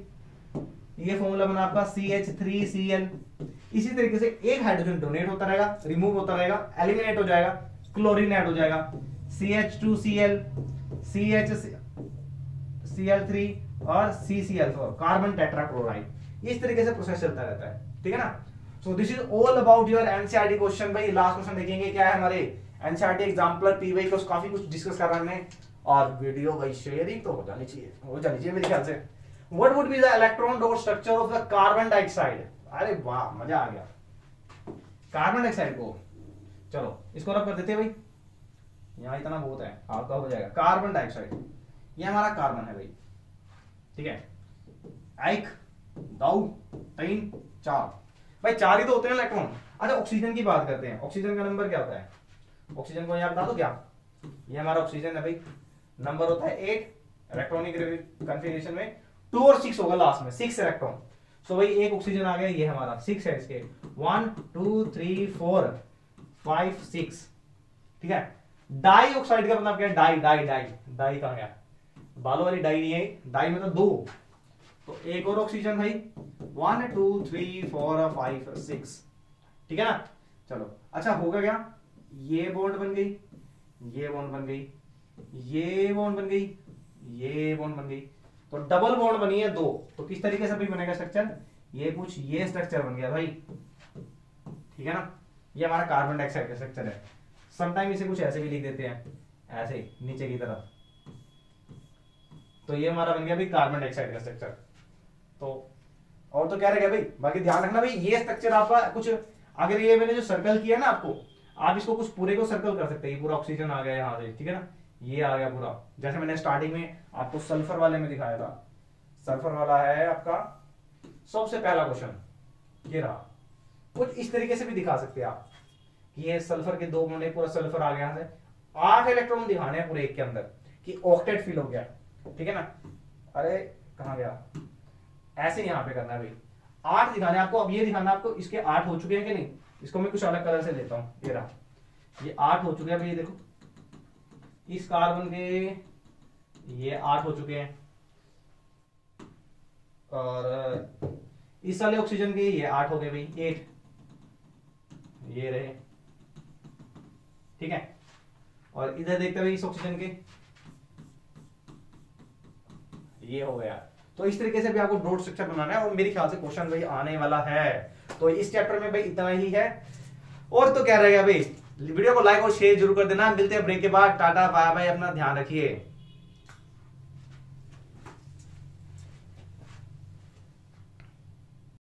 ये फॉर्मूला बना आपका CH3Cl। इसी तरीके से एक हाइड्रोजन डोनेट होता रहेगा, रिमूव होता रहेगा, एलिमिनेट हो जाएगा, क्लोरीन ऐड हो जाएगा, CH2Cl, CH3 और CCl4, कार्बन टेट्राक्लोराइड। इस तरीके से प्रोसेस चलता रहता है, ठीक है ना। So this is all about your NCERT question. भाई लास्ट क्वेश्चन देखेंगे क्या है हमारे एनसीईआरटी एग्जाम्पलर पी वाई को, काफी कुछ डिस्कस कर रहे हैं और वीडियो भाई शेयरिंग तो हो जानी चाहिए मेरे ख्याल से। What would be the electron dot structure of the carbon dioxide? अरे वाह मजा आ गया। कार्बन डाइऑक्साइड को चलो इसको रब कर देते हैं भाई, यहाँ इतना बहुत है, आपका हो जाएगा। कार्बन डाइऑक्साइड ये हमारा कार्बन है भाई, ठीक है। 1 2 3 4 भाई 4 ही तो होते हैं इलेक्ट्रॉन। अच्छा ऑक्सीजन की बात करते हैं, ऑक्सीजन का नंबर क्या होता है, ऑक्सीजन को यहाँ बता दो क्या, ये हमारा ऑक्सीजन है भाई, नंबर होता है 8, इलेक्ट्रॉनिक कन्फिगरेशन में 2 और 6 होगा लास्ट में, 6 इलेक्ट्रॉन। सो भाई एक ऑक्सीजन आ गया, ये हमारा 6 है इसके, 1 2 3 4 5 6, ठीक है। डाई ऑक्साइड का मतलब क्या है, डाई डाई डाई डाई कहां गया, बालों वाली डाई नहीं है, डाई में तो 2, तो एक और ऑक्सीजन भाई 1 2 3 4 5 6, ठीक है ना। चलो अच्छा होगा क्या, ये बॉन्ड बन गई, ये बॉन्ड बन गई, ये बॉन्ड बन गई, ये बॉन्ड बन गई, तो डबल बॉन्ड बनी है 2। तो किस तरीके से भी बनेगा स्ट्रक्चर, ये कुछ ये स्ट्रक्चर बन गया भाई, ठीक है ना। ये हमारा कार्बन डाइऑक्साइड का स्ट्रक्चर है। समटाइम इसे कुछ ऐसे भी लिख देते हैं, ऐसे नीचे की तरफ, तो ये हमारा बन गया भाई कार्बन डाइऑक्साइड का स्ट्रक्चर। तो और तो क्या रहेगा भाई, बाकी ध्यान रखना भाई ये स्ट्रक्चर आपका कुछ, अगर ये मैंने जो सर्कल किया ना आपको, आप इसको कुछ पूरे को सर्कल कर सकते हैं। ये पूरा ऑक्सीजन आ गया यहाँ से, ठीक है ना, ये आ गया पूरा, जैसे मैंने स्टार्टिंग में आपको सल्फर वाले में दिखाया था। सल्फर वाला है आपका सबसे पहला क्वेश्चन, ये रहा। कुछ इस तरीके से भी दिखा सकते हैं आप कि ये सल्फर के 2 बॉन्ड, पूरा सल्फर आ गया यहाँ से, 8 इलेक्ट्रॉन दिखाने हैं पूरे एक के अंदर कि ऑक्टेट फिल हो गया, ठीक है ना। अरे कहाँ गया, ऐसे यहाँ पे करना है भाई, 8 दिखाने आपको। अब ये दिखाना आपको इसके 8 हो चुके हैं कि नहीं, इसको मैं कुछ अलग कलर से लेता हूँ, ये रहा, ये 8 हो चुके हैं भाई, देखो इस कार्बन के ये 8 हो चुके हैं, और इस वाले ऑक्सीजन के ये 8 हो गए भाई, 8 ये रहे, ठीक है। और इधर देखते भाई इस ऑक्सीजन के ये हो गया। तो इस तरीके से भी आपको डॉट स्ट्रक्चर बनाना है, और मेरे ख्याल से क्वेश्चन भाई आने वाला है। तो इस चैप्टर में भाई इतना ही है, और तो क्या रहेगा भाई, वीडियो को लाइक और शेयर जरूर कर देना। मिलते हैं ब्रेक के बाद, टाटा बाय बाय, अपना ध्यान रखिए।